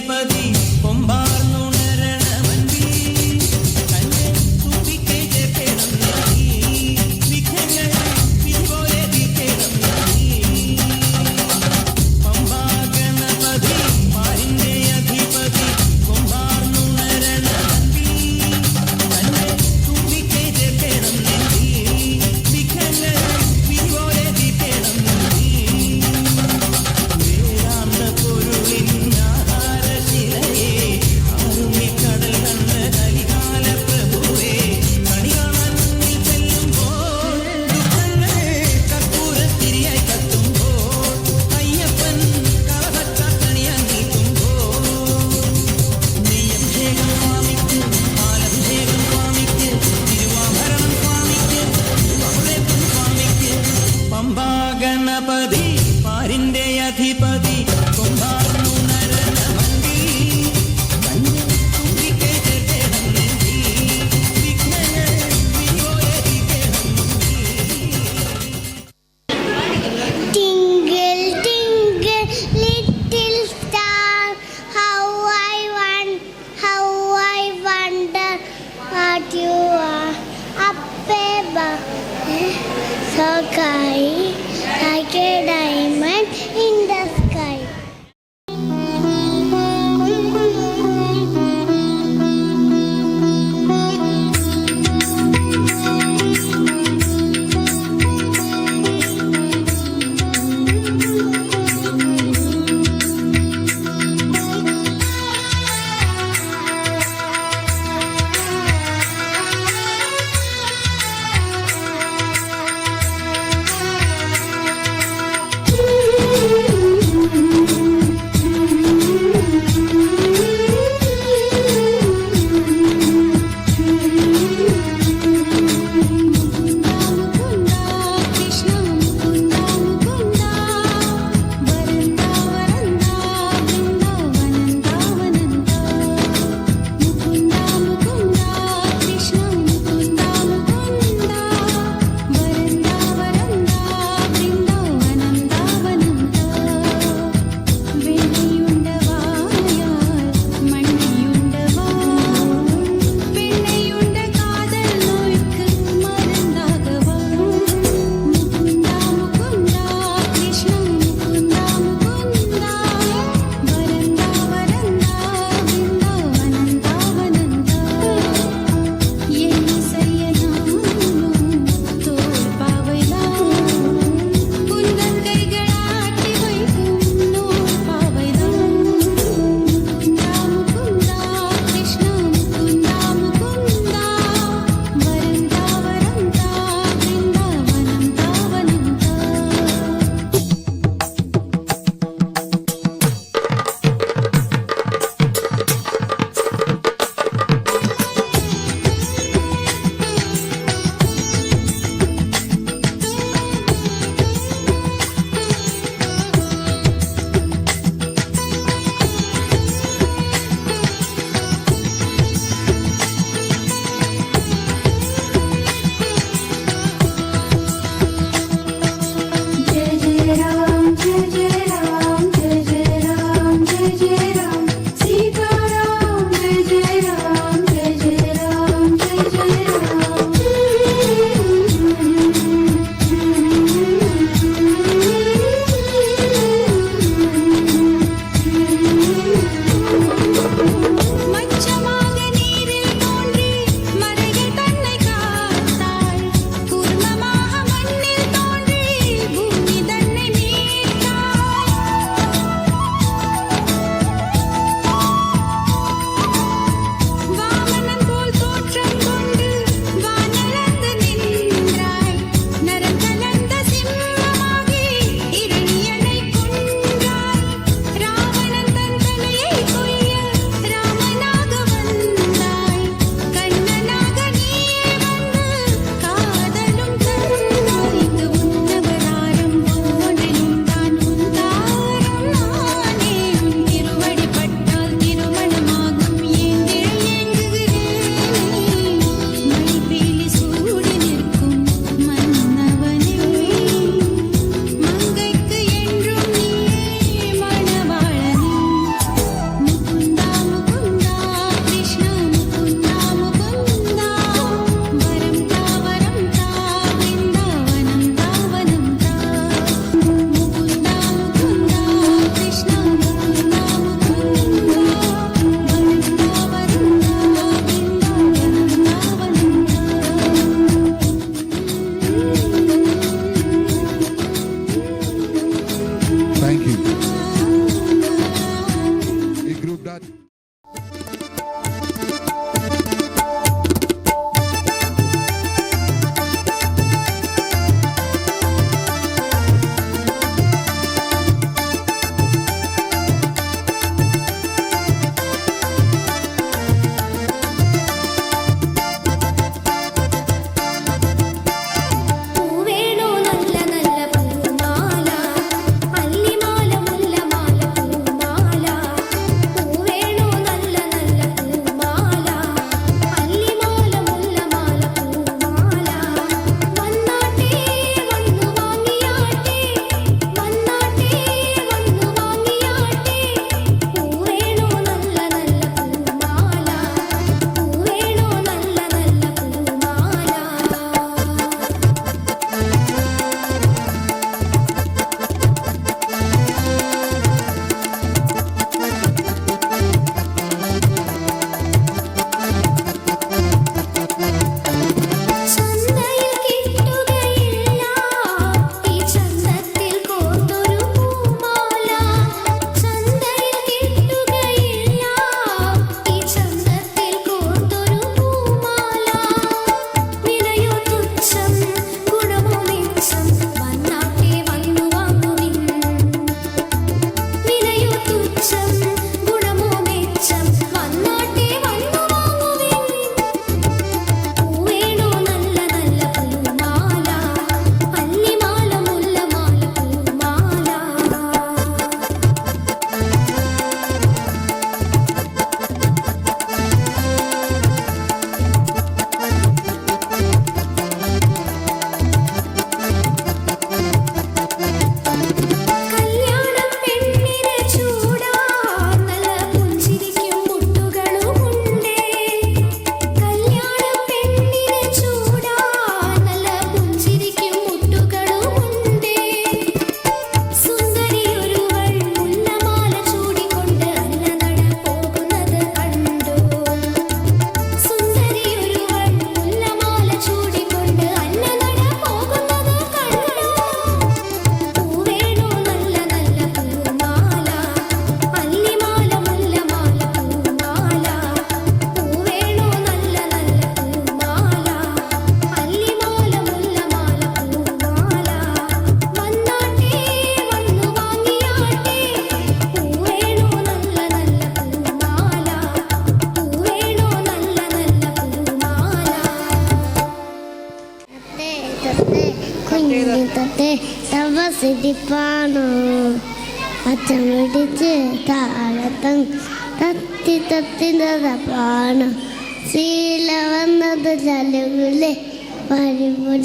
അധിപതി കൊമ്പാർന്നുണരണമന്തി തന്നെ തുമ്പിക്കൈ ചേർക്കണം നീ വിഘ്നങ്ങൾ വിധിപോലെ തീർക്കണം നീ പമ്പാഗണപതി പാരിന്റെ അധിപതി കൊമ്പാർന്നുണരണമന്തി തന്നെ തുമ്പിക്കൈ ചേർക്കണം നീ വിഘ്നങ്ങൾ വിധിപോലെ തീർക്കണം നീ വേദാന്ത പൊരുളിൻ ആഹാരശില മുറ്റത്തെ തപസിരിപ്പാണോ അച്ഛൻ പിടിച്ച് താഴത്തം തത്തി തത്തിൻ്റെതാണ് ശീല വന്നത് ചലുവിലെ പരിപൊടിങ്ങലൂല്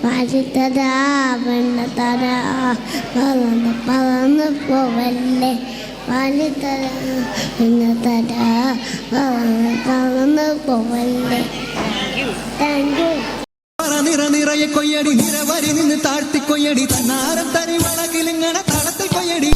പരിത്തരാ വെണ്ണത്തരാ പറന്ന് പോവല്ലേ പരിത്തരാ വെണ്ണത്തരാ പറന്ന് പോവല്ലേ. Thank you. നിറയെ കൊയ്യടി നിറവരി നിന്ന് താഴ്ത്തി കൊയ്യടി തന്നാരം തനി വളകിലിങ്ങണ തളത്തിൽ കൊയ്യടി.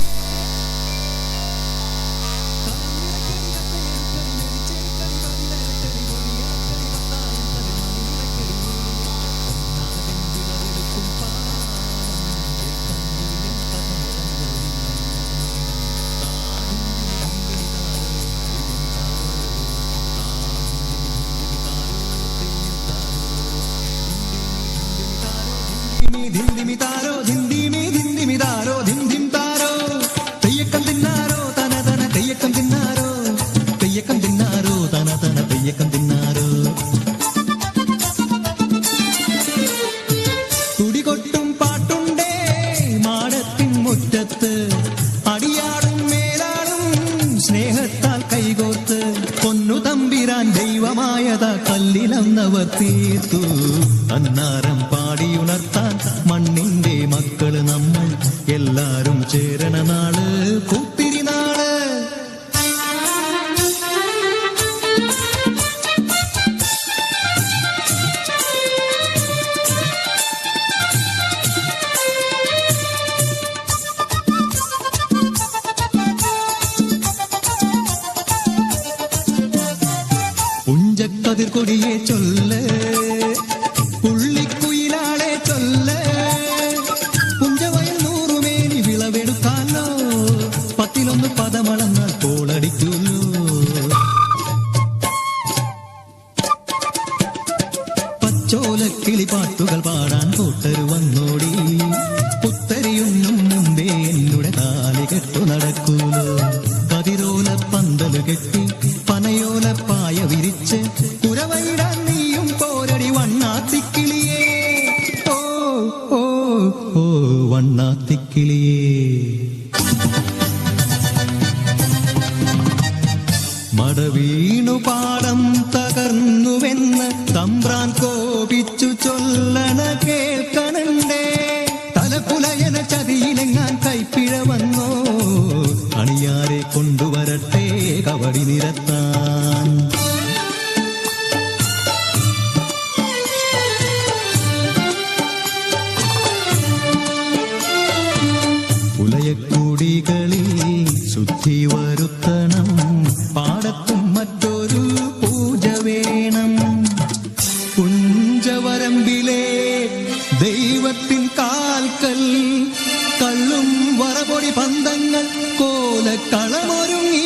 ധിന്ദിമി താരോ ധിന്ദിമി ധിന്ദിമി താരോ ധിന്ദിം താരോ തെയ്യക്കം തിന്നാരോ തന തന തെയ്യക്കം തിന്നാരോ തെയ്യക്കം തിന്നാരോ തന തന തെയ്യക്കം തിന്നാരോ. തുടികൊട്ടും പാട്ടുണ്ടേ മാടത്തിൻ മുറ്റത്ത് അടിയാടും മേലാടും സ്നേഹത്താൽ കൈകോർത്ത് പൊന്നു തമ്പിരാൻ ദൈവമായതാ കല്ലിലന്നവർ തീർത്തു. അന്നാരം പാടിയുണർത്താൻ മണ്ണിന്റെ മക്കള് നമ്മൾ എല്ലാരും ചേരണ നാള് കൂത്തിരി നാള്. പുഞ്ചക്കതിർ കൊടിയെ ചൊല്ല് പുള്ളിക്കുയിലാളെ ചൊല്ല് പുഞ്ചവയൽ നൂറുമേനി വിളവെടുക്കാനോ പത്തിലൊന്ന് പദമളന്നാൽ കോളടിക്കുള്ളൂ. പച്ചോലക്കിളി പാട്ടുകൾ പാടാൻ കൂട്ടരു വന്നോടി പുത്തരിയൊന്നും മുമ്പേ എന്നുടെ താലി കെട്ടു നടക്കൂലോ. കതിരോല പന്തല് കെട്ടി പനയോല പായ വിരിച്ച് കുരവയിടാൻ നീയും പോരടി വണ്ണാത്തിക്കിളിയേ. ഓ ഓ ഓ വണ്ണാത്തിക്കിളിയേ. മടവീണു പാടം തകർന്നുവെന്ന് തമ്പ്രാൻ കോപിച്ചു ചൊല്ലണ കേൾക്കണണ്ടേ. തലകുലയന ചതിയിലെങ്ങാൻ കൈപ്പിഴ വന്നോ അണിയാരെ കൊണ്ടുവരട്ടെ കവടി നിരത്താൻ. പുലയക്കൂടികളിൽ ശുദ്ധി വരുത്തണം പാടത്തും മറ്റൊരു പൂജ വേണം. കുഞ്ചവരമ്പിലെ ദൈവത്തിൻ കാൽക്കൽ കള്ളും വറപൊടി പന്തങ്ങൾ കോലക്കളമൊരുങ്ങി.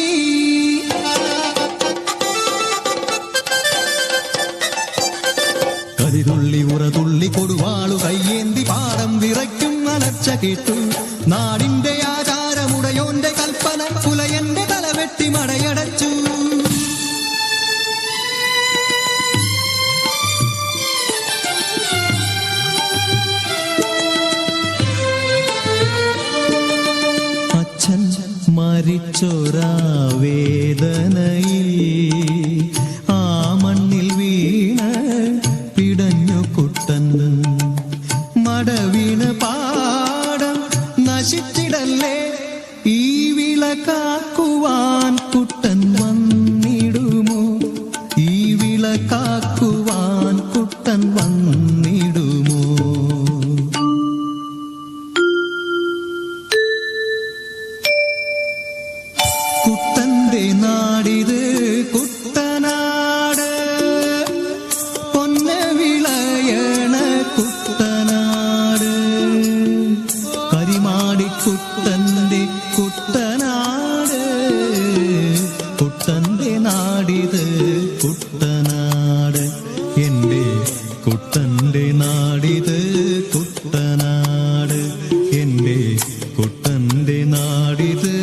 കരിതുള്ളി ഉറതുള്ളി കൊടുവാളു കയ്യേന്തി പാടം വിറയ്ക്കും അലർച്ച കേട്ടു. നാടിന്റെ ആചാരമുടയോന്റെ കൽപ്പന പുലയന്റെ തലവെട്ടി മടയടച്ചു. അച്ഛൻ മരിച്ചൊരാ വേദനയിൽ ആ മണ്ണിൽ വീണ് പിടഞ്ഞു കുട്ടൻ. മടവീണ് പാടം നശിച്ചിടല്ലേ ഈ വിള കാക്കുവാൻ കുട്ടൻ വന്നിടുമോ. ഈ വിള കാക്കുവാൻ കുട്ടൻ വന്നിടുമോ. കുട്ടന്റെ നാടിത് കുട്ടനാട് പൊന്ന വിളയണ കുട്ടനാട്. കരിമാടിക്കുട്ടന്റെ കുട്ടനാട് കുട്ടന്റെ നാടിത് കുട്ടനാട്. എന്റെ കുട്ടന്റെ നാടിത് കുട്ടനാട്. എന്റെ കുട്ടന്റെ നാടിത്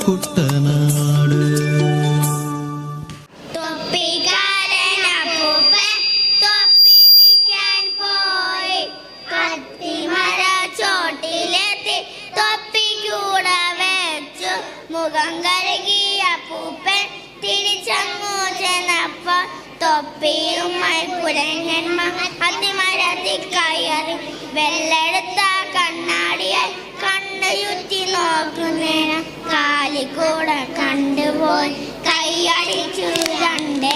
കുട്ടനാട്. തൊപ്പിക്കാരനപ്പൂപ്പൻ തൊപ്പി വിൽക്കാൻ പോയി. മുഖം കരുകിയ പൂപ്പൻ തിരിച്ചങ്ങു ചെന്നപ്പോൾ തൊപ്പിയുമായി കുരങ്ങന്മാർ അതിമരത്തിൽ കയറി വെള്ളെടുത്ത കണ്ണാടിയായി കണ്ണുയുറ്റി നോക്കുന്നേരം കാലിക്കൂടെ കണ്ടുപോയി കൈയടിച്ചു രണ്ട്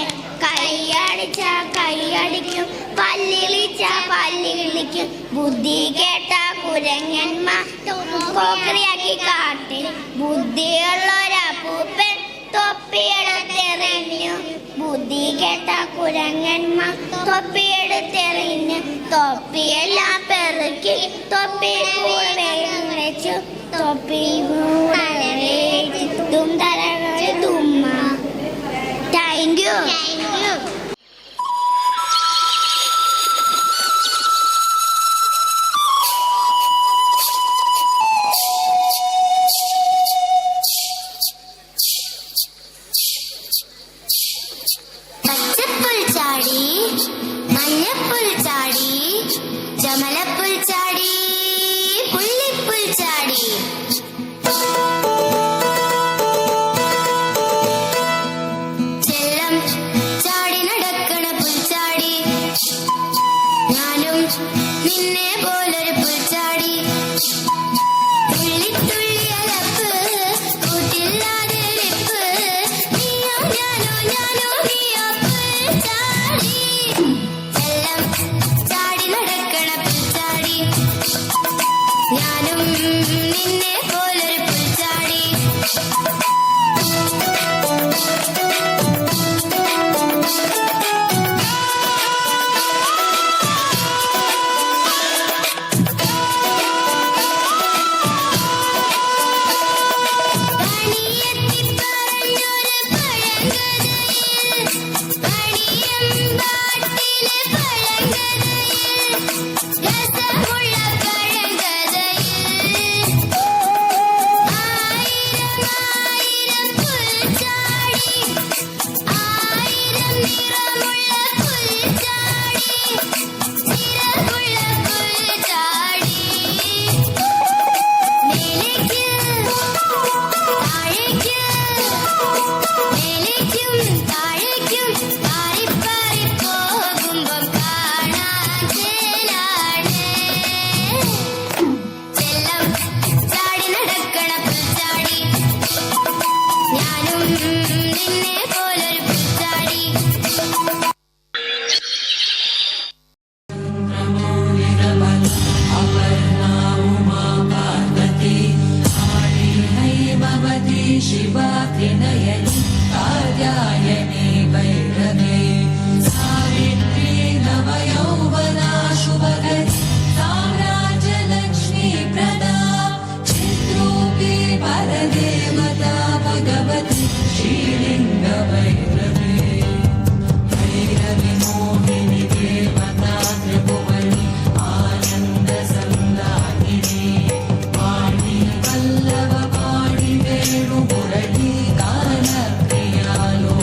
കൈയടിച്ച കൈയടിക്കും പല്ലിളിച്ച പല്ലിളിക്കും ബുദ്ധി കേട്ട കുരങ്ങന്മാർ കോക്കറിയാക്കി കാട്ടി ബുദ്ധിയുള്ളൊരപ്പൂപ്പൻ തൊപ്പിയെടുത്തെറിഞ്ഞു ബുദ്ധി കേട്ട കുരങ്ങന്മാർ തൊപ്പിയെടുത്തെറിഞ്ഞു തൊപ്പിയെല്ലാം പെറുക്കി തൊപ്പി കൂടെ വെച്ചു തൊപ്പി കൂടെ തലകളിൽ തുമ്മ. Thank you. പച്ചപ്പുൽ ചാടി മഞ്ഞപ്പുൽ ചാടി ചമലപ്പുൽ ചാടി പുള്ളിപ്പുൽ ചാടി ചെല്ലം ചാടി നടക്കണ പുൽച്ചാടി ഞാനും നിന്നെ പോലൊരു പുൽച്ചാടി തുള്ളി അലപ്പ് കൂട്ടില്ലാതെ വെപ്പ് നീയോ ഞാനോ ഞാനോ നീയോ പുൽച്ചാടി ചെല്ലം ചാടി നടക്കണ പുൽച്ചാടി ഞാനും നിന്നെ പോലൊരു പുൽച്ചാടി Pallava paadi velu murali gaana priyalo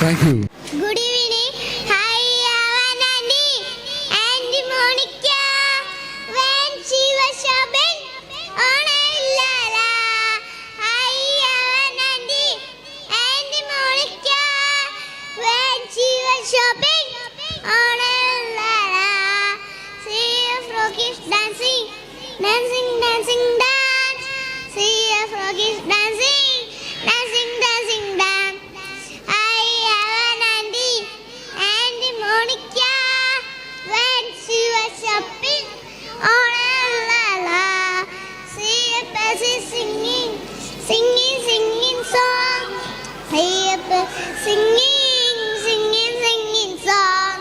thank you. Good evening. Hi, Avanandi and Monica. When she was shopping on a lala. Hi, Avanandi and Monica. When she was shopping on a lala. See a frog is dancing, dancing, dancing, dance. See a frog is dancing, dancing, dancing, dance. I have an auntie and Monica when she was shopping on a lala. See a person singing, singing, singing song. See a person singing, singing, singing song.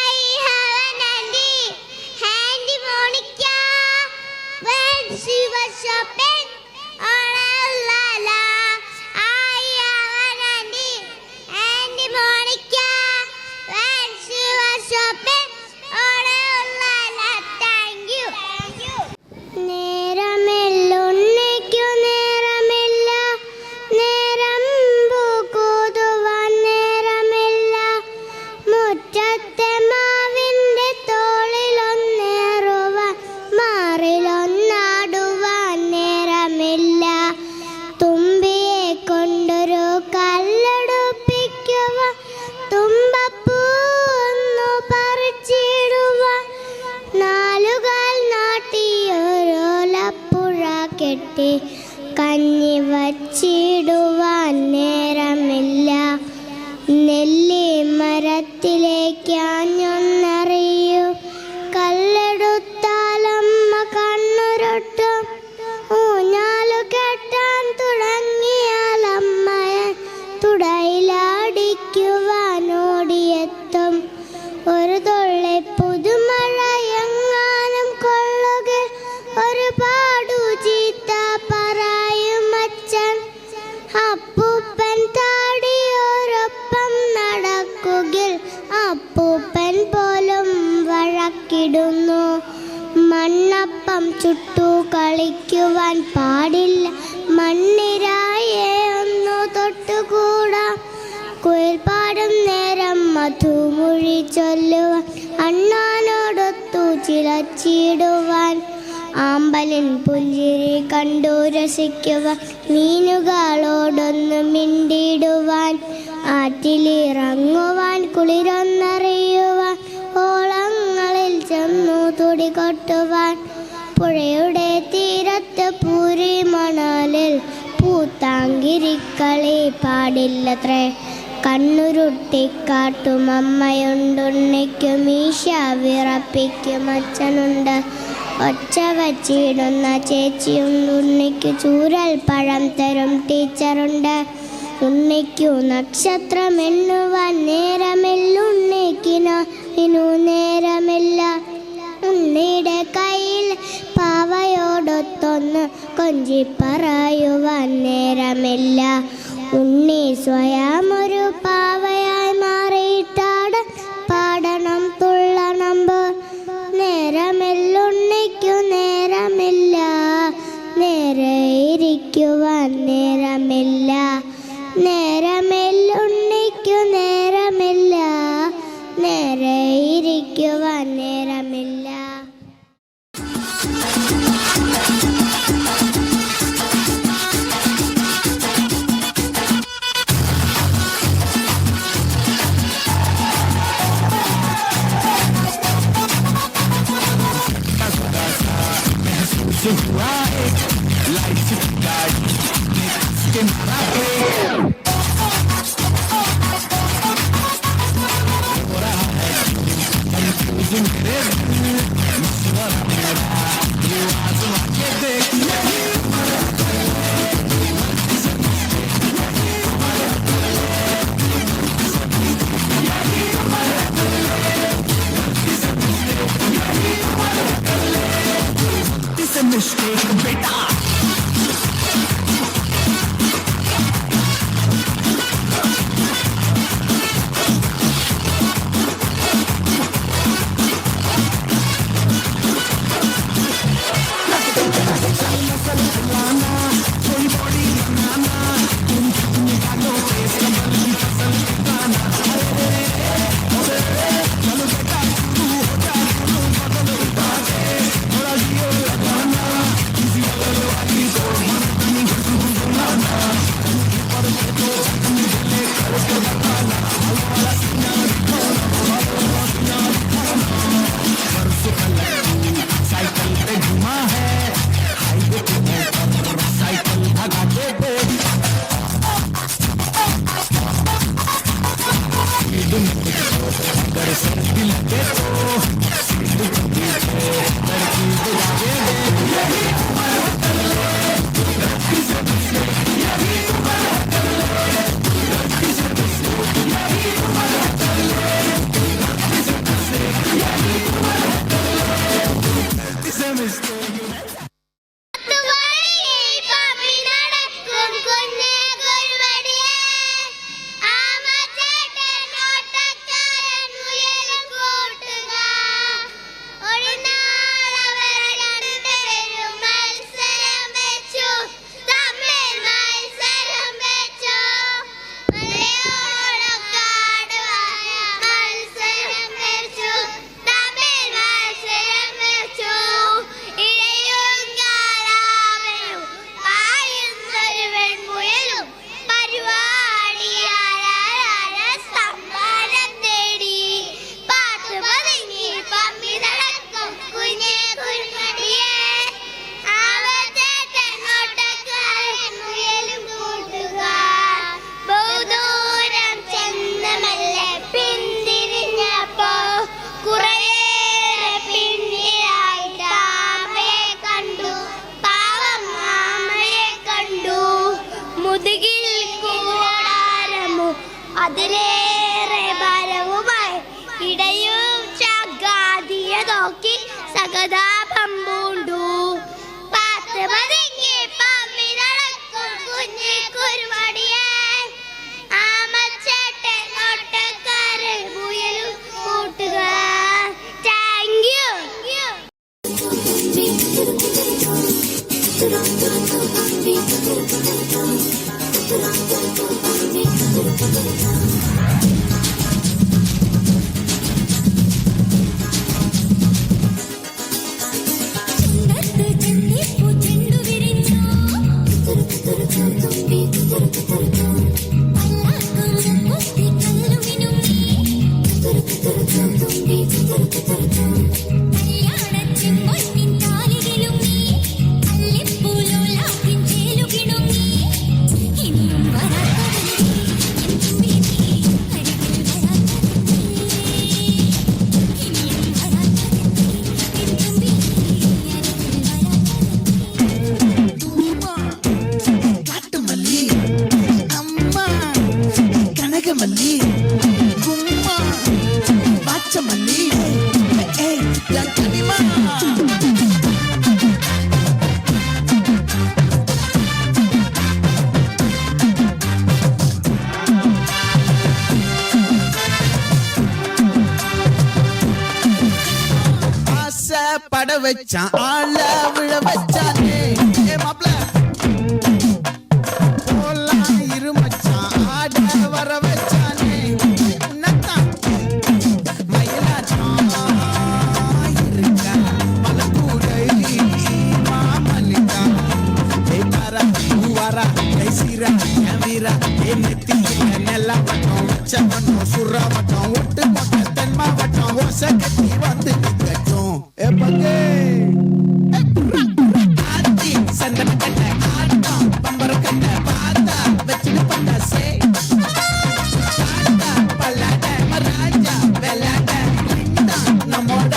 I have an auntie and Monica when she was shopping on a lala. I have an auntie and Monica when she was shopping on a lala. Thank you. നേരമില്ലുണ്ണിക്കു നേരമില്ല, നേരം പൂക്കുതുവാൻ നേരമില്ല. മുറ്റത്തെ മാവിൻ്റെ തോളിലൊന്നേറുവാൻ മാറിലൊന്നാടുവാൻ നേരമില്ല. തുമ്പിയെ കൊണ്ടൊരു കല്ലെടുപ്പിക്കുവാൻ, തുമ്പപ്പൂ ഒന്നു പറിച്ചിടുവാൻ, നാലുകാൽ നാട്ടിയൊരോലപ്പുഴ കെട്ടി കഞ്ഞി വച്ചിടുവാൻ നേരമില്ല. നെല്ലി മരത്തിലേക്കാഞ്ഞൊന്നറിയൂ, കല്ലെടുത്താലമ്മ കണ്ണുരുട്ടും. ഊഞ്ഞാലു കെട്ടാൻ തുടങ്ങിയാലമ്മയെ തുടയിലടിക്കുവാൻ ഓടിയെത്തും. ഒരു തുള്ളി പുതുമഴയെങ്ങാനും കൊള്ളുക, ഒരുപാടു ചീത്ത പറയും അച്ഛൻ. അപ്പൂപ്പൻ താടിയോരൊപ്പം നടക്കുകിൽ അപ്പൂപ്പൻ പോലും വഴക്കിടുന്നു. മണ്ണപ്പം ചുട്ടു കളിക്കുവാൻ പാടില്ല, മണ്ണിരായെ ഒന്നു തൊട്ടുകൂടാ. കുയിൽ പാടും നേരം മധുമൊഴി ചൊല്ലുവാൻ, അണ്ണാനോടൊത്തു ചിലച്ചിടുവാൻ. ആമ്പലിൻ പുഞ്ചിരി കണ്ടു രസിക്കുവാൻ, മീനുകളോടൊന്ന് മിണ്ടിടുവാൻ. ആറ്റിലിറങ്ങുവാൻ, കുളിരൊന്നറിയുവാൻ, ഓളങ്ങളിൽ ചെന്നു തുടികൊട്ടുവാൻ. പുഴയുടെ തീരത്ത് പൂരി മണലിൽ പൂത്താങ്കിരിക്കളി പാടില്ലത്രേ. കണ്ണുരുട്ടിക്കാട്ടും അമ്മയുണ്ടുണ്ണിക്കു, മീശ വിറപ്പിക്കും അച്ഛനുണ്ട്. ഒച്ച വച്ചിടുന്ന ചേച്ചിയുണ്ടുണ്ണിക്കു, ചൂരൽ പഴം തരും ടീച്ചറുണ്ട്. ഉണ്ണിക്കു നക്ഷത്രം എണ്ണുവാൻ നേരമില്ലുണ്ണിക്കിനു നേരമില്ല. ഉണ്ണിയുടെ കയ്യിൽ പാവയോടൊത്തൊന്ന് കൊഞ്ചിപ്പറയുവാൻ നേരമില്ല. ഉണ്ണി സ്വയം ഒരു പാവയായി മാറിയിട്ടാട പാടണം തുള്ളണം. നേരമില്ലുണ്ണിക്കു നേരമില്ല, നേരെ ഇരിക്കുവാൻ നേരമില്ല. നേരമില്ലുണ്ണിക്കു നേരമില്ല, നേരെ ഇരിക്കുവാൻ നേരമില്ല. അതിലേറെ ഭാരവുമായി ഇടയും ചാകാതിയെ നോക്കി സകതാപം പൂണ്ടു. പാത്ത് പതുങ്ങി പമ്മി നടക്കും കുഞ്ഞി കുരുമടിയെ ആമച്ചേട്ടൻ നോട്ടക്കാരൻ മുയലും കൂട്ടുക. Thank you. பட வச்சான் ஆள விழ வச்சானே மாப்ள போலாம் இருமச்சான் ஆட வர வச்சானே உன்னத்தான் மயிலாட்டம் இருக்கா மலக்கூடை மாமலிக்கா தாரா பூவாரா கைசீரா வீரா நெத்தியில நெல்லா வட்டம் வச்ச வட்டம் சுறா வட்டம் ஒட்டு மொத்த தென்மா வட்டம் ஓசை கட்டி வந்து நிக்கட்டும். ஆத்தி சந்தன கட்ட ஆட்டம் பம்பர கட்ட பாத்தா வச்சுட்டு பண்ண சே பல்லாட ராஜா வெள்ளாட நம்மோட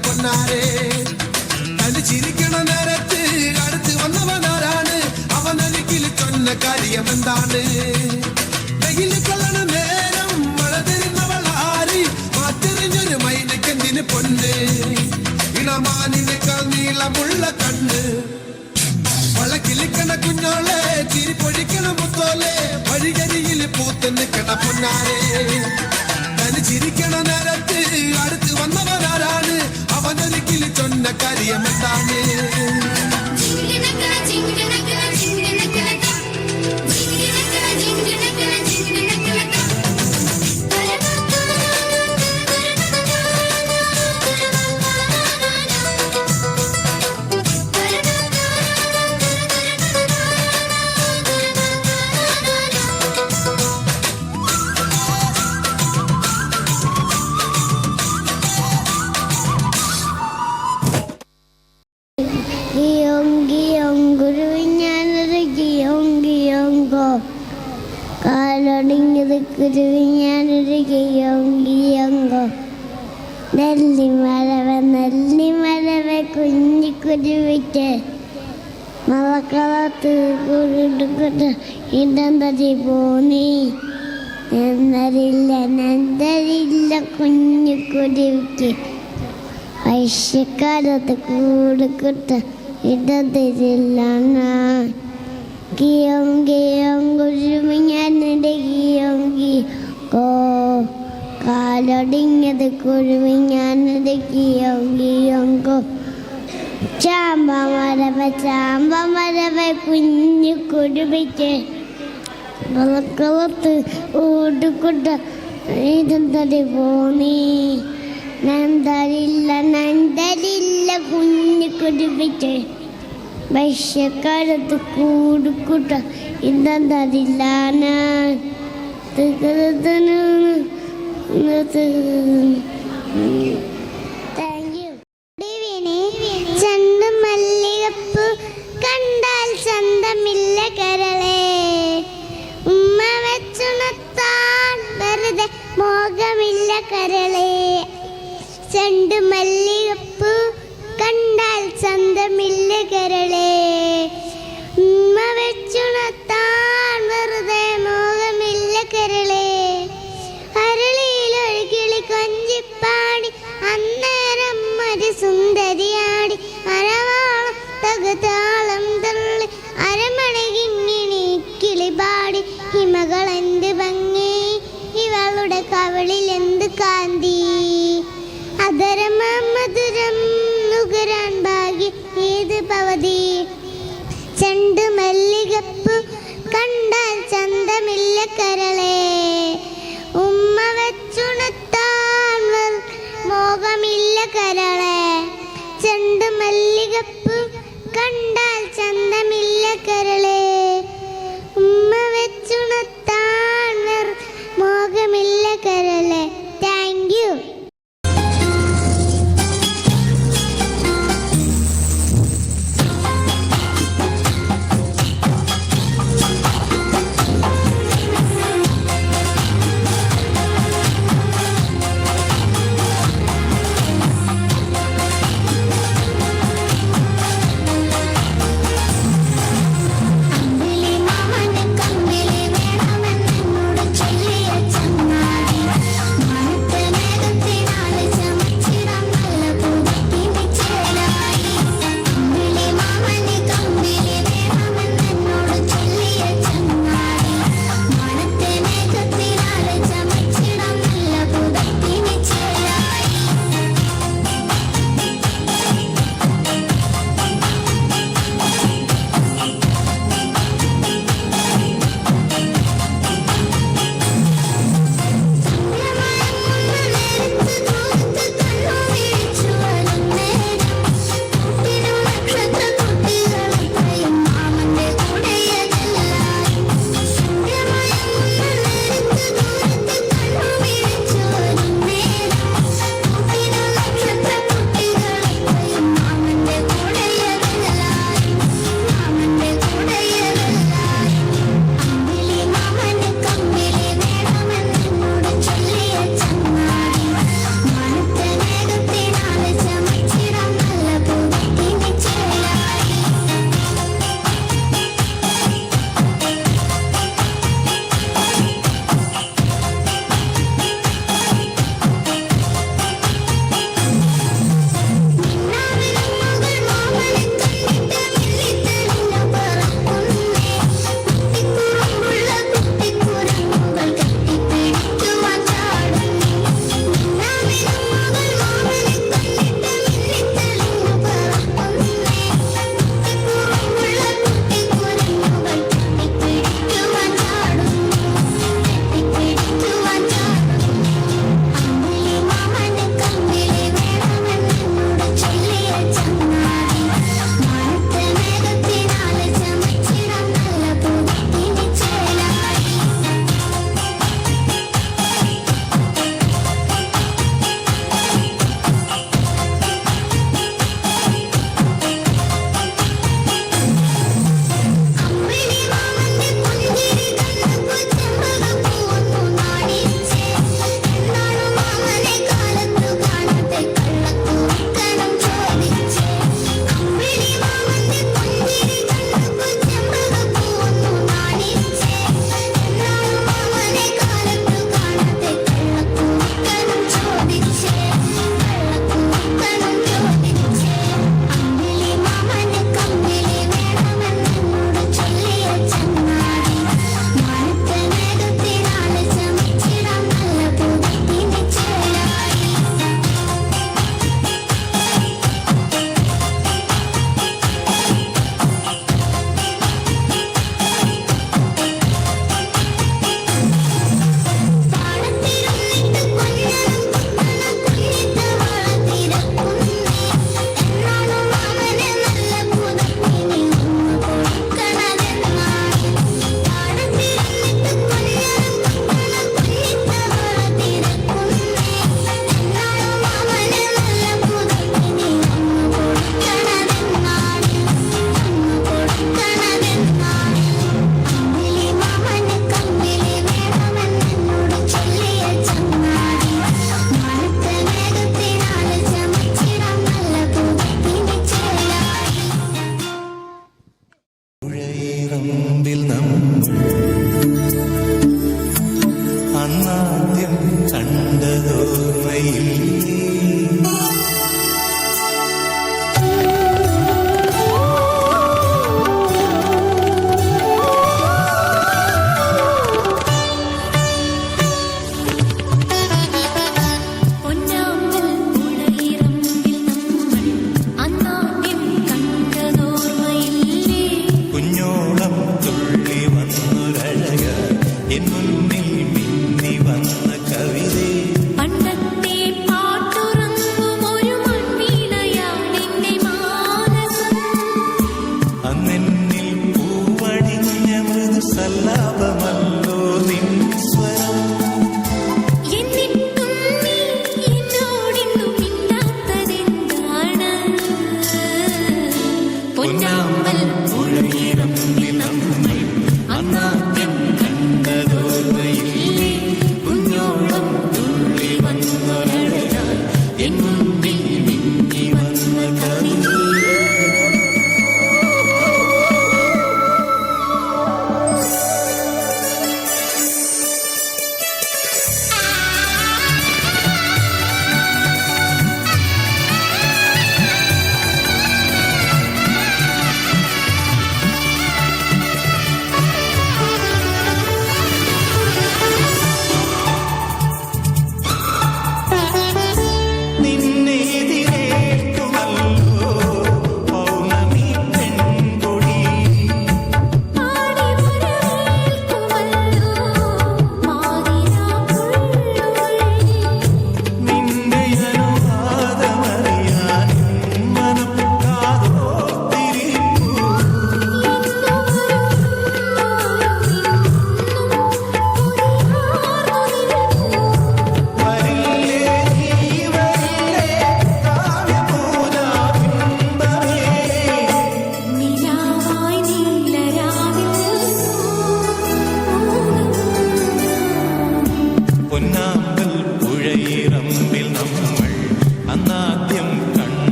പൊന്നാരേ തനിച്ചിരിക്കണ നേരത്ത് അടുത്ത് വന്നവനാരാണ് അവനരികിൽ ചൊന്ന കാര്യം എന്താണ് വെയിൽ കൊള്ളണ നേരം മഴ തരുന്നവൾ ആര് മാറ്റെറിഞ്ഞൊരു മൈനക്കെന്തിന് പൊന്ന് ഇണമാനിനേക്കാൾ നീളമുള്ള കണ്ണ് വളക്കിലിക്കണ കുഞ്ഞോളെ ചിരിപ്പൊഴിക്കണ മുത്തോലെ വഴികരിയിൽ പൂത്ത് നിൽക്കണ പൊന്നാരേ തനിച്ചിരിക്കണ നേരത്ത് അടുത്ത് വന്നവനാരാണ് അവനരികിൽ കാര്യമെന്താണ് കാലൊടിഞ്ഞത് കുരുവിഞ്ഞാനൊരു ഗിയോങ്കിയോങ്കോ നെല്ലിമരവെ കുഞ്ഞിക്കുരുവിക്ക് മലക്കളത്ത് കുരുടുക്കുട്ട് ഇടന്തതി പോന്നി നന്തരില്ല കുഞ്ഞിക്കുരുവിക്ക് വൈശ്യക്കാലത്ത് കൂടുക്കുട്ട് ഇടതിരില്ല കുരുവിഞ്ഞാൻ്റെ ഗിയോങ്കിയോ കാലൊടിഞ്ഞത് കുരുവിഞ്ഞാൻ്റെ ഗിയോങ്കിയോങ്കോ ചാമ്പമരവെ കുഞ്ഞു കുരുവിക്ക് വളക്കളത്ത് ഊടുക്കുട്ട ഇതന്തടി പോന്നി നന്തരില്ല കുഞ്ഞു കുരുവിക്ക് വൈശ്യക്കാലത്ത് കൂടുക്കുട്ട ഇതന്തരില്ല ചെണ്ടുമല്ലികപ്പൂ കണ്ടാൽ ചന്തമില്ല കരളെ ഉമ്മ വെച്ചുണത്താൻ വെറുതെ മോഹമില്ല കരളെ ചെണ്ടുമല്ലികപ്പൂ കണ്ടാൽ ചന്തമില്ല കരളെ ഉമ്മ വെച്ചുണത്താൻ വെറുതെ മോഹമില്ല കരളെ അരളിയിലൊരു കിളി കൊഞ്ചിപ്പാടി അന്നേരം ഒരു സുന്ദരിയാടി അരവാളം തകതാളം തള്ളി അരമണകിങ്ങിണി കിളിപാടി ഹിമകൾ എന്ത് ഭംഗി ഇവളുടെ കവളിൽ എന്ത് കാന്തി അതരമധുരം നുകരാൻ ഭാഗ്യം ഏത് പവതി ചെണ്ടുമല്ലികപ്പൂ കണ്ടാൽ ചന്തമില്ല കരളെ ഉമ്മ വെച്ചുണത്താൻ മോഹമില്ല കരളെ ചെണ്ടുമല്ലികപ്പൂ കണ്ടാൽ ചന്തമില്ല കരളെ ഉമ്മ വെച്ചുണത്താൻ മോഹമില്ല കരളെ. Thank you.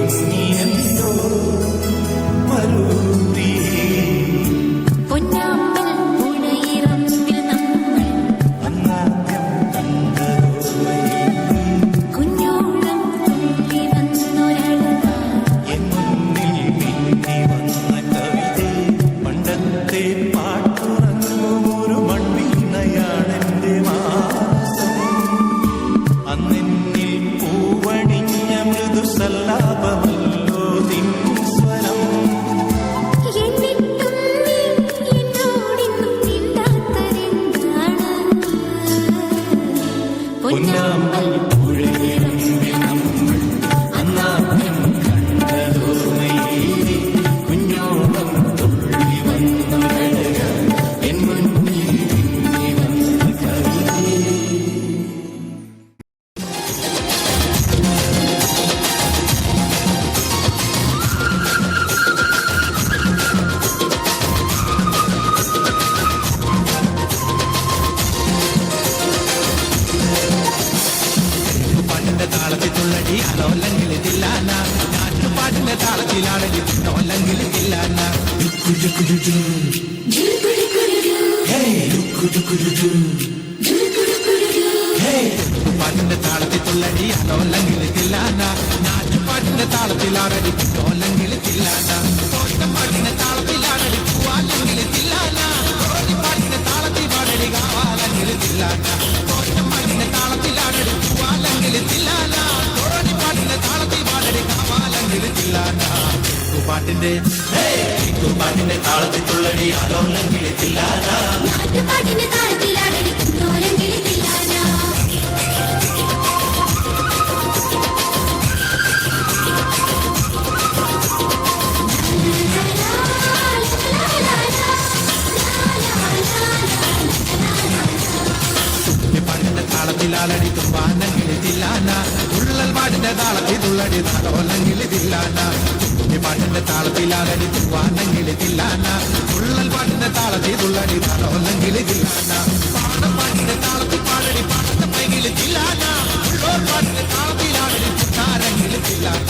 ഒരുങ്ങിയല്ലോ മരുവിയേ പൊന്നാമ്പൽ പുഴയിറമ്പിൽ നമ്മൾ അന്നാദ്യം കണ്ടതോർമ്മയിൽ കുഞ്ഞോളം തുള്ളി വന്നൊരഴക എൻ മുന്നിൽ മിന്നി വന്ന കവിതേ പണ്ടത്തെ പാട്ടുറങ്ങും ഒരു മൺവീണയാണെന്റെ മാസം അന്നെന്നിൽ പൂവണിഞ്ഞ മൃദുസല്ലാപമല്ലോ നിൻ സ്വരം എന്നിട്ടും നീ എന്നോടിന്നും മിണ്ടാത്തതെന്താണ് പൊന്നാമ്പൽ പുഴയിറമ്പിൽ നമ്മൾ അന്നാദ്യം കണ്ടതോർമ്മയിലെ കുഞ്ഞോളം തുള്ളി വന്നൊരഴക എൻ മുന്നിൽ മിന്നി വന്ന കവിതേ പാട്ടിന്റെ താളത്തിൽ തുള്ളടി അലോല്ലെങ്കിൽ തില്ലാന നാട്ടുപാട്ടിന്റെ താളത്തിലാണടി നോല്ലെങ്കിൽ തില്ലാന പാട്ടിന്റെ താളത്തിൽ തുള്ളടി അലോല്ലെങ്കിൽ തില്ലാന നാട്ടുപാട്ടിന്റെ താളത്തിലാണടി നോല്ലെങ്കിൽ തില്ലാന പാട്ടിന്റെ താളത്തിലാണടി പൂവാല്ലെങ്കിൽ തില്ലാന പാട്ടിന്റെ താളത്തിൽ പാടടി കാവാലെങ്കിൽ തില്ലാന പാട്ടിന്റെ താളത്തിലാണടി പൂവാലെങ്കിൽ തില്ലാന പാട്ടിന്റെ താളത്തിൽ പാടടി കാവാലെങ്കിൽ തില്ലാന പാട്ടിന്റെ താളത്തിൽ തുള്ളടി അലോല്ലെങ്കിൽ തില്ലാന നാട്ടുപാട്ടിന്റെ താളത്തിലാടടി കുഞ്ഞോളം കിളിത്തില്ലാന പാട്ടിന്റെ താളത്തിലാളടി തുമ്പാനെങ്കിൽ തില്ലാന ഉള്ളൽ പാട്ടിന്റെ താളത്തിൽ തുള്ളടി താളോല്ലെങ്കിൽ തില്ലാന പാട്ടിന്റെ താളത്തിലാളടി തുമ്പാനെങ്കിൽ തില്ലാന ഉള്ളൽ പാട്ടിന്റെ താളത്തിൽ തുള്ളടി താളോല്ലെങ്കിൽ തില്ലാന പാട്ടിന്റെ താളത്തിൽ പാടടി പാട്ടത്തെ പൈകിൽ തില്ലാന ഉള്ളോർ പാട്ടിന്റെ താളത്തിലാളടി താരെങ്കിൽ തില്ലാന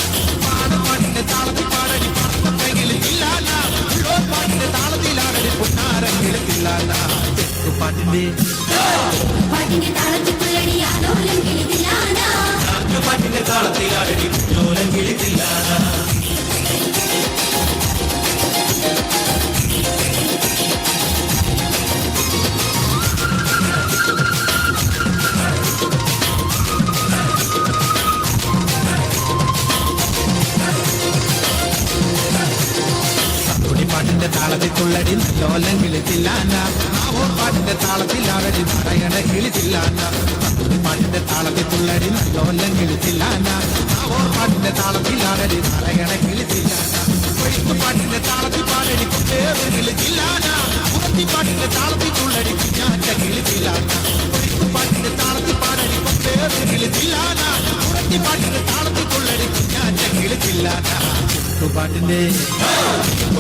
പാട്ടിന്റെ താളത്തിൽ പാടടി പാട്ടത്തെ പൈകിൽ തില്ലാന ഉള്ളോർ പാട്ടിന്റെ താളത്തിലാളടി പൊന്നാരെങ്കിൽ തില്ലാന പാട്ടിന്റെ പാട്ടിന്റെ താളത്തിൽ പുള്ളടി ആലോലം കിളിത്തില്ലാന പാട്ടിന്റെ താളത്തിലാടടി ലോലം കിളിത്തില്ലാന പാട്ടിന്റെ താളത്തിൽ തുള്ളടി ലോലം കിളിത്തില്ലാന ആവോർ പാട്ടിന്റെ താളത്തിലാടടി പറയണ കിളിത്തില്ലാന പാട്ടിന്റെ താളത്തിൽ തുള്ളടി ലോലം കിളിത്തില്ലാന ആവോർ പാട്ടിന്റെ താളത്തിലാടടി പറയണ കിളിത്തില്ലാന പാട്ടിന്റെ താളത്തിൽ പാടടി കുട്ടേറ് കിളിത്തില്ലാന പാട്ടിന്റെ താളത്തിൽ തുള്ളടി കുഞ്ഞാറ്റ കിളിത്തില്ലാന പാട്ടിന്റെ താളത്തിൽ പാടടി കുട്ടേറ് കിളിത്തില്ലാന പാട്ടിന്റെ താളത്തിൽ തുള്ളടി കുഞ്ഞാറ്റ കിളിത്തില്ലാന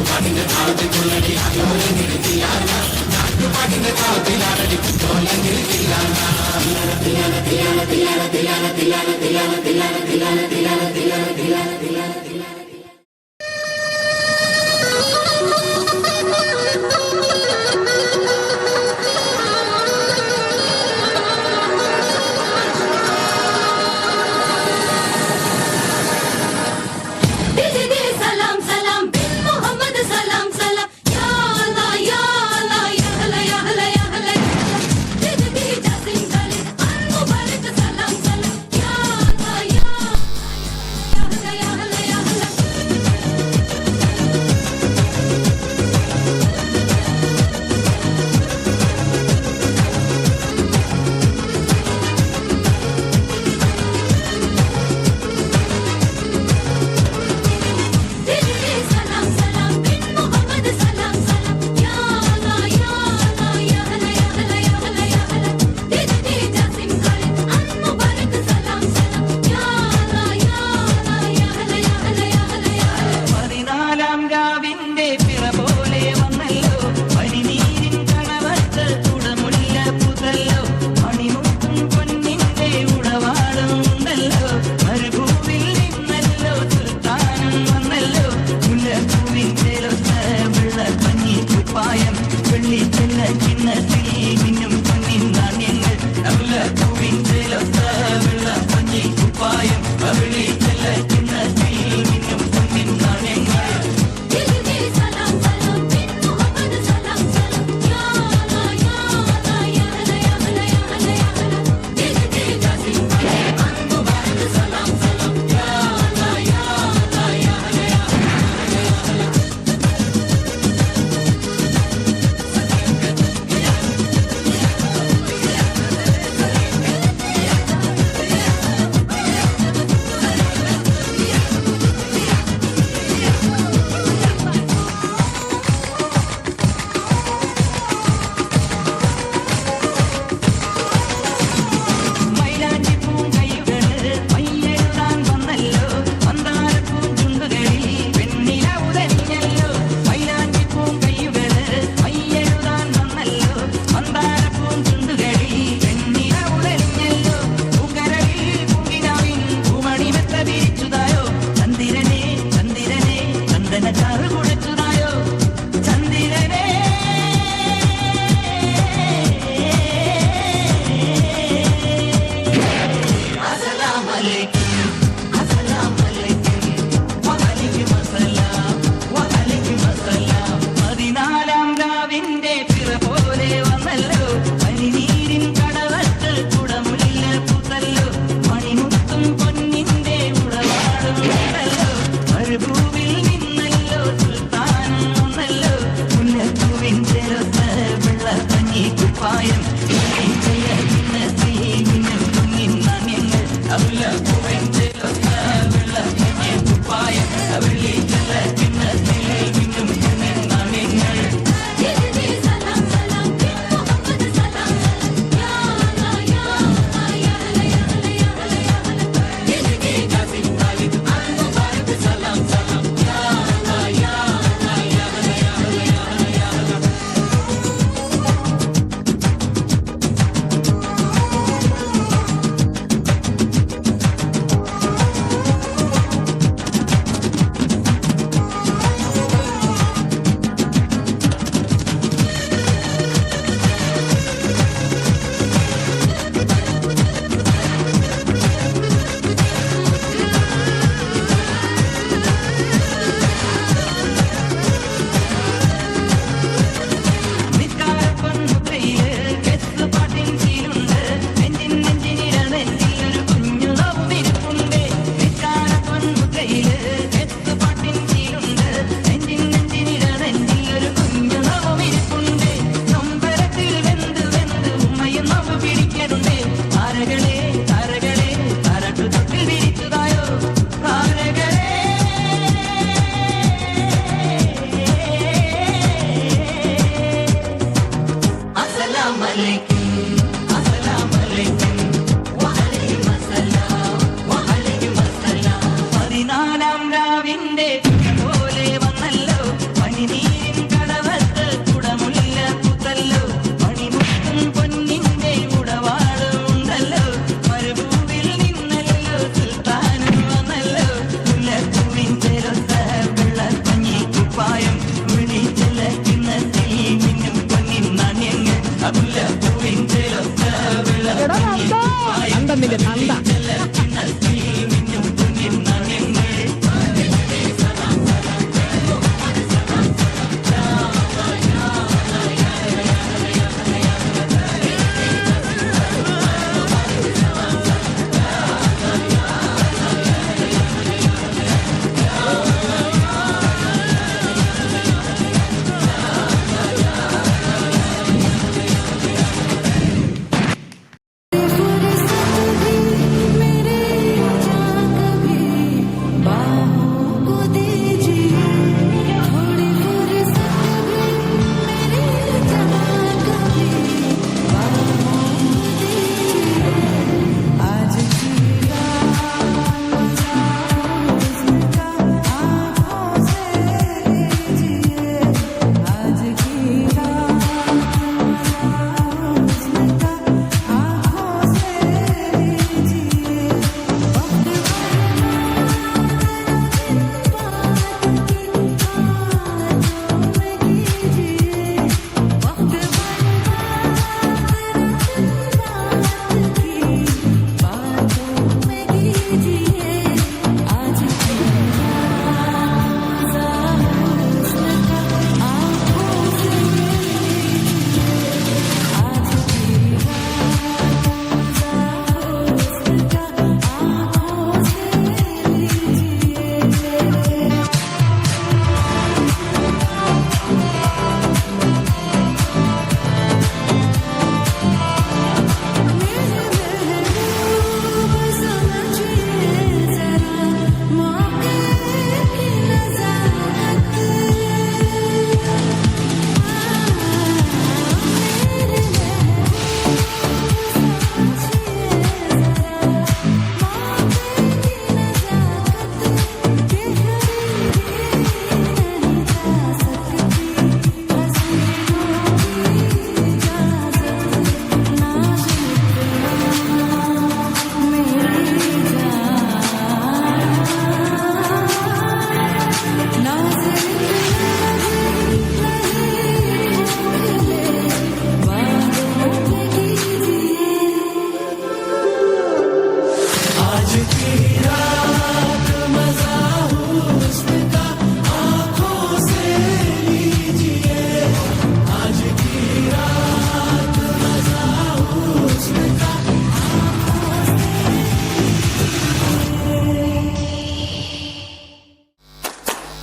പാട്ടിന്റെ താളത്തിൽ തുള്ളടി അലോലം കിളിത്തില്ലാന പാട്ടിന്റെ താളത്തിലാടടി ലോലം കിളിത്തില്ലാന സലാം സലാം ബിൻ മുഹമ്മദ് സലാം സലാം യാ അല്ലാ യാ അല്ലാ യാ ഹല യാ ഹല യാ ഹല ദിദി ജസിൻ ഗലി അൽ മുബാരക സലാം സലാം യാ അല്ലാ യാ ഹല യാ ഹല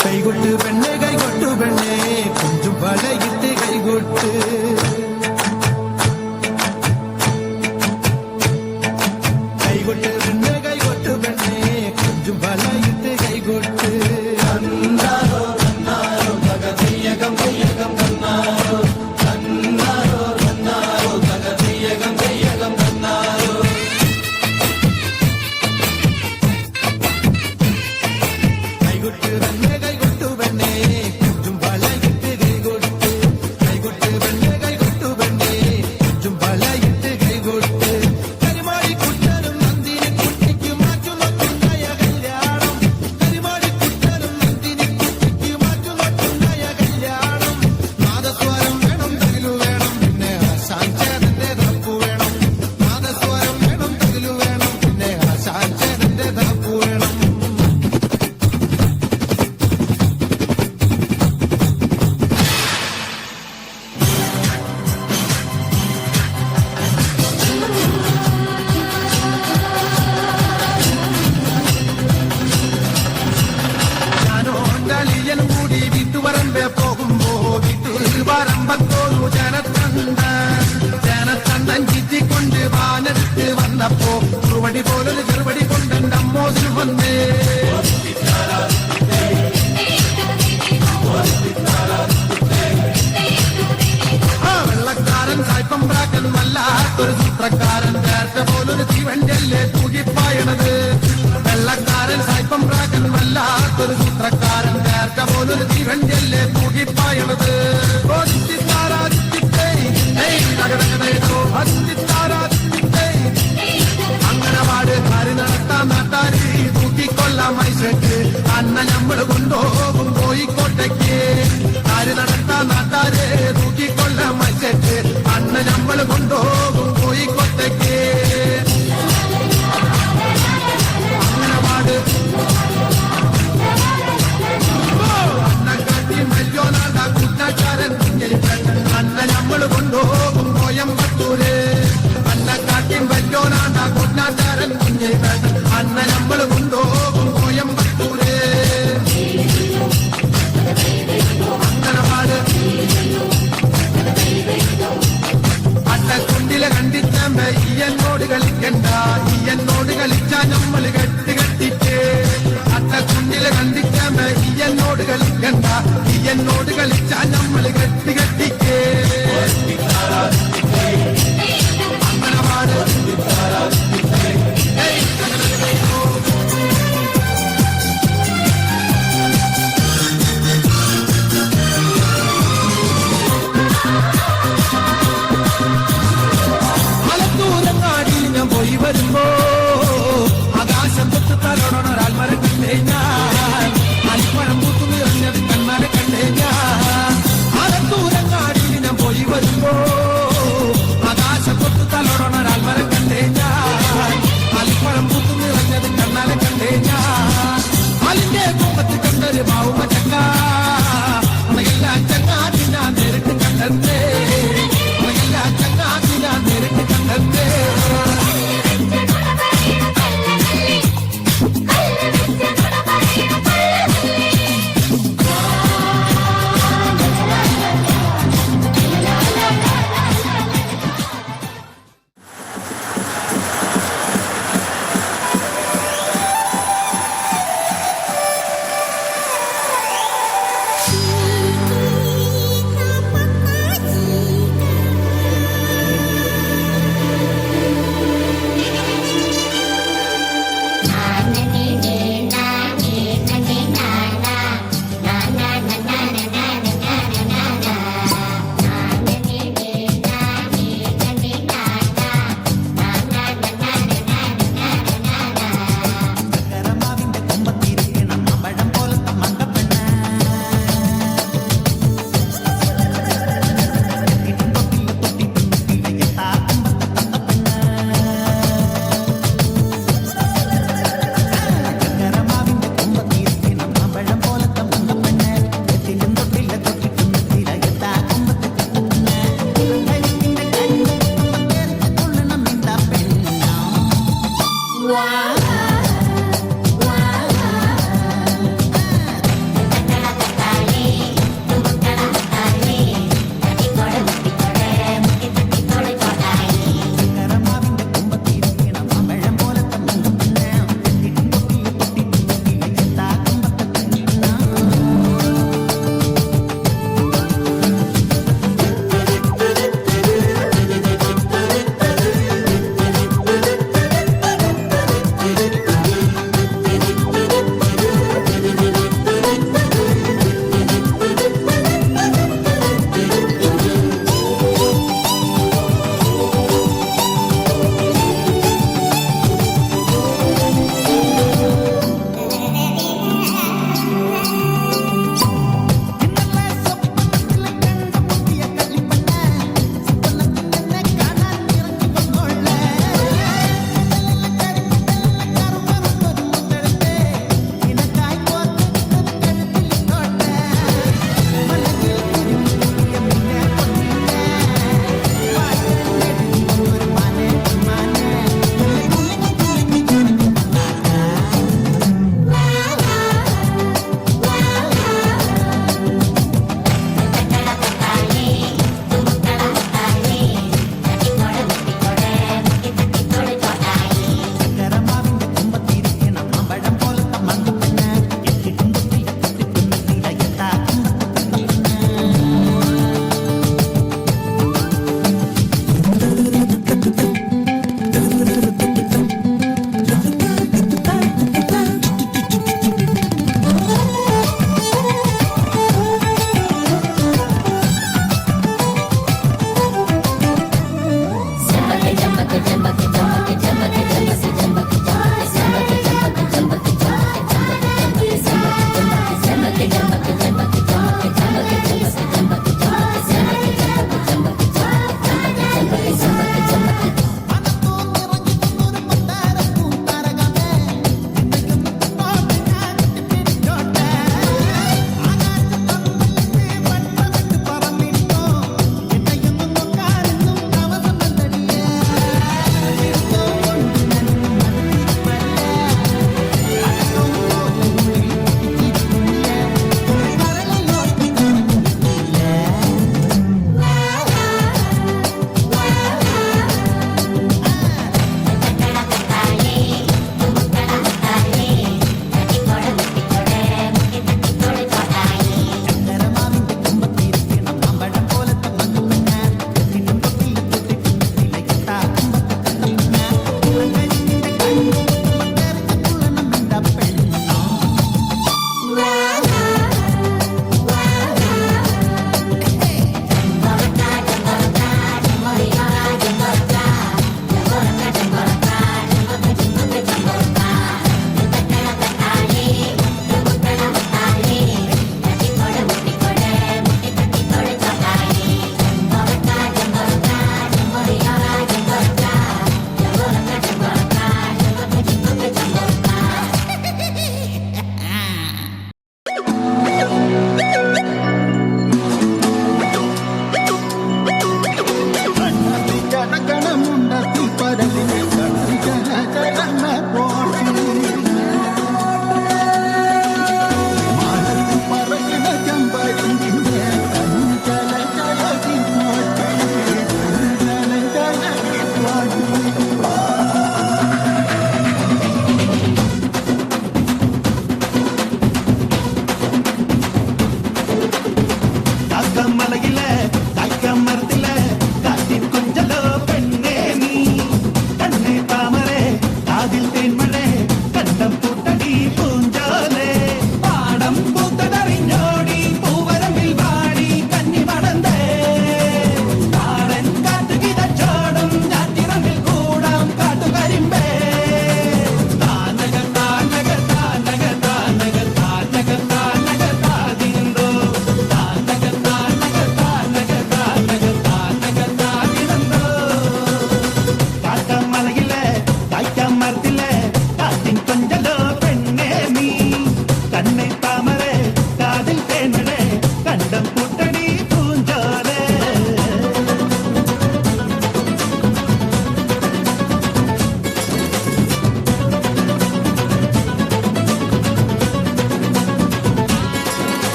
കൈകൊട്ട് പെണ്ണെ കൈകൊട്ടു പെണ്ണെ കുഞ്ചും വളയിട്ട് കൈകൊട്ട് കൈകൊട്ട് പെണ്ണെ കൈകൊട്ടു പെണ്ണെ കുഞ്ചും വളയിട്ട് കൈകൊട്ട് കന്നാരോ കന്നാരോ തകതീയകം തയ്യകം കന്നാരോ കന്നാരോ കന്നാരോ തകതീയകം തയ്യകം കന്നാരോ കൈകൊട്ട് പെണ്ണെ കൈകൊട്ടു പെണ്ണെ കുഞ്ചും വളയിട്ട് കൈകൊട്ട് കൈകൊട്ട് പെണ്ണെ കൈകൊട്ടു പെണ്ണെ കുഞ്ചും വളയിട്ട് കൈകൊട്ട് കരിമാടി കുട്ടനും നന്ദിനി കുട്ടിക്ക് മാറ്റുന്നൊട്ടുണ്ടായ കല്യാണം കരിമാടി കുട്ടനും നന്ദിനി കുട്ടിക്ക് മാറ്റുന്നൊട്ടുണ്ടായ കല്യാണം നാദസ്വരം വേണം തകിലു വേണം പിന്നെ ആശാഞ്ചേതന്റെ തപ്പു വേണം നാദസ്വരം വേണം തകിലു വേണം പിന്നെ ആശാഞ്ചേതന്റെ തപ്പു വേണം നേരത്തെ പോലൊരു തീവണ്ടിയല്ലേ തൂക്കിപ്പായണത് അങ്ങനെ പാട് കാര്യം നടത്താൻ നാട്ടാരി തൂക്കിക്കൊള്ളാം മൈസക്ക് അന്ന ഞമ്മള് കൊണ്ടുപോകും കോഴിക്കോട്ടേക്ക് കാര്യം നടത്താൻ നാട്ടാരെ തൂക്കിക്കൊള്ളാം മൈസക്ക് അന്ന ഞമ്മള് കൊണ്ടുപോകും കോഴിക്കോട്ടേക്ക് അങ്ങനെ പാട് അന്നക്കാട്ടി മല്യോനാണ്ട കുറ്റക്കാരൻ അന്ന ഞമ്മള് കൊണ്ടുപോകും കോയമ്പത്തൂര് അന്നക്കാട്ടി മല്യോനാണ്ട കുറ്റക്കാരൻ അന്ന ഞമ്മള് കൊണ്ടുപോകും കോയമ്പത്തൂര് അങ്ങനെ പാട് അട്ടക്കുണ്ടിലെ കണ്ടിച്ചമ്പ ഈ എന്നോട് കളിക്കണ്ട ഈ എന്നോട് കളിച്ചാ ഞമ്മള് കെട്ടിട്ട് അട്ടക്കുണ്ടിലെ കണ്ടിച്ചമ്പ ഈ എന്നോട് കളിക്കണ്ട ഈ എന്നോട് കളിച്ചാ ഞമ്മള് കെട്ടിക്ക് അങ്ങനെ പാട് മലത്തൂരങ്ങാടി ഞാൻ പോയി വരുമ്പോ ആകാശം തൊട്ട് തലോടണൊരാൽമരം കണ്ടേ ഞാൻ അലിപ്പഴം പൂത്തു നിറഞ്ഞത് കണ്ണാലെ കണ്ടേ ഞാൻ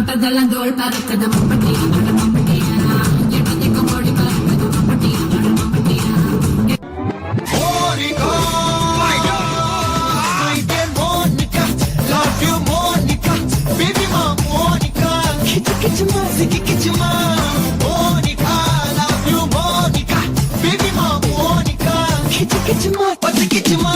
തൊട്ടതെല്ലാം തോൾ പറക്കത് മമ്മട്ടിയാണ് മമ്മട്ടിയാണ് ഞെട്ടിഞ്ഞിക്കും ഓടി പറക്കത് മമ്മട്ടിയാണ് മമ്മട്ടിയാണ്. Monica, my dear Monica, love you Monica, baby ma Monica, kichma, ziki kichma, Monica, love you Monica, baby ma Monica, kichma, ziki kichma.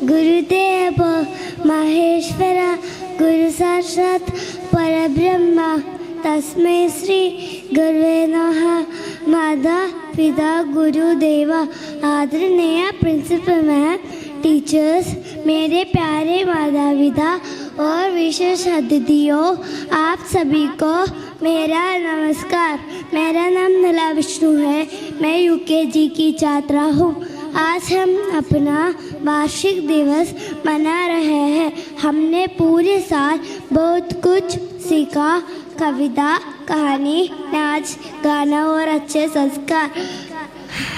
गुरुदेव महेश्वर गुरु साक्षात् परब्रह्म तस्मै श्री गुरुवे नमः। माता पिता गुरुदेव आदरणीय प्रिंसिपल मैम, टीचर्स, मेरे प्यारे माता पिता और विशेष अतिथियों, आप सभी को मेरा नमस्कार। मेरा नाम नला विष्णु है, मैं यूकेजी की छात्रा हूँ। आज हम अपना वार्षिक दिवस मना रहे हैं। हमने पूरे साल बहुत कुछ सीखा, कविता, कहानी, नाच, गाना और अच्छे संस्कार।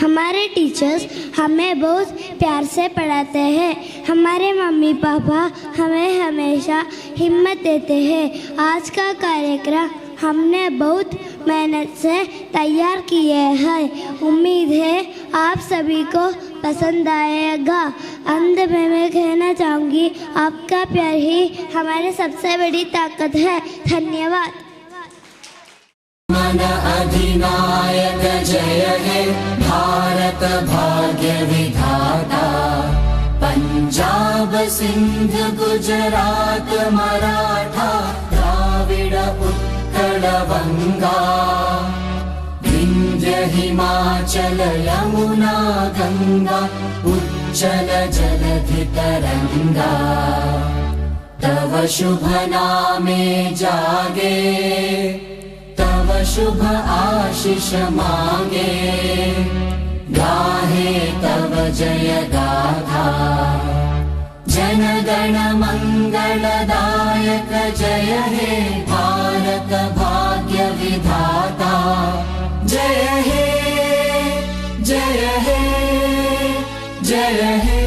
हमारे टीचर्स हमें बहुत प्यार से पढ़ाते हैं। हमारे मम्मी पापा हमें हमेशा हिम्मत देते हैं। आज का कार्यक्रम हमने बहुत मेहनत से तैयार किए हैं। उम्मीद है आप सभी को पसंद आएगा। अंत में मैं कहना चाहूँगी, आपका प्यार ही हमारी सबसे बड़ी ताकत है। धन्यवाद। मन अधिनायक जय हे भारत भाग्य विधाता, पंजाब सिंध गुजरात मराठा द्राविड उत्कल बंगा, विंध्य हिमाचल यमुना गंगा उच्चल जलधि तरंगा। तव शुभ नामे जागे, तव शुभ आशीष मांगे, गाहे तव जय गाथा। जन गण मंगलदायक जय हे भारत भाग्य विधाता। जय हे जय हे जय हे।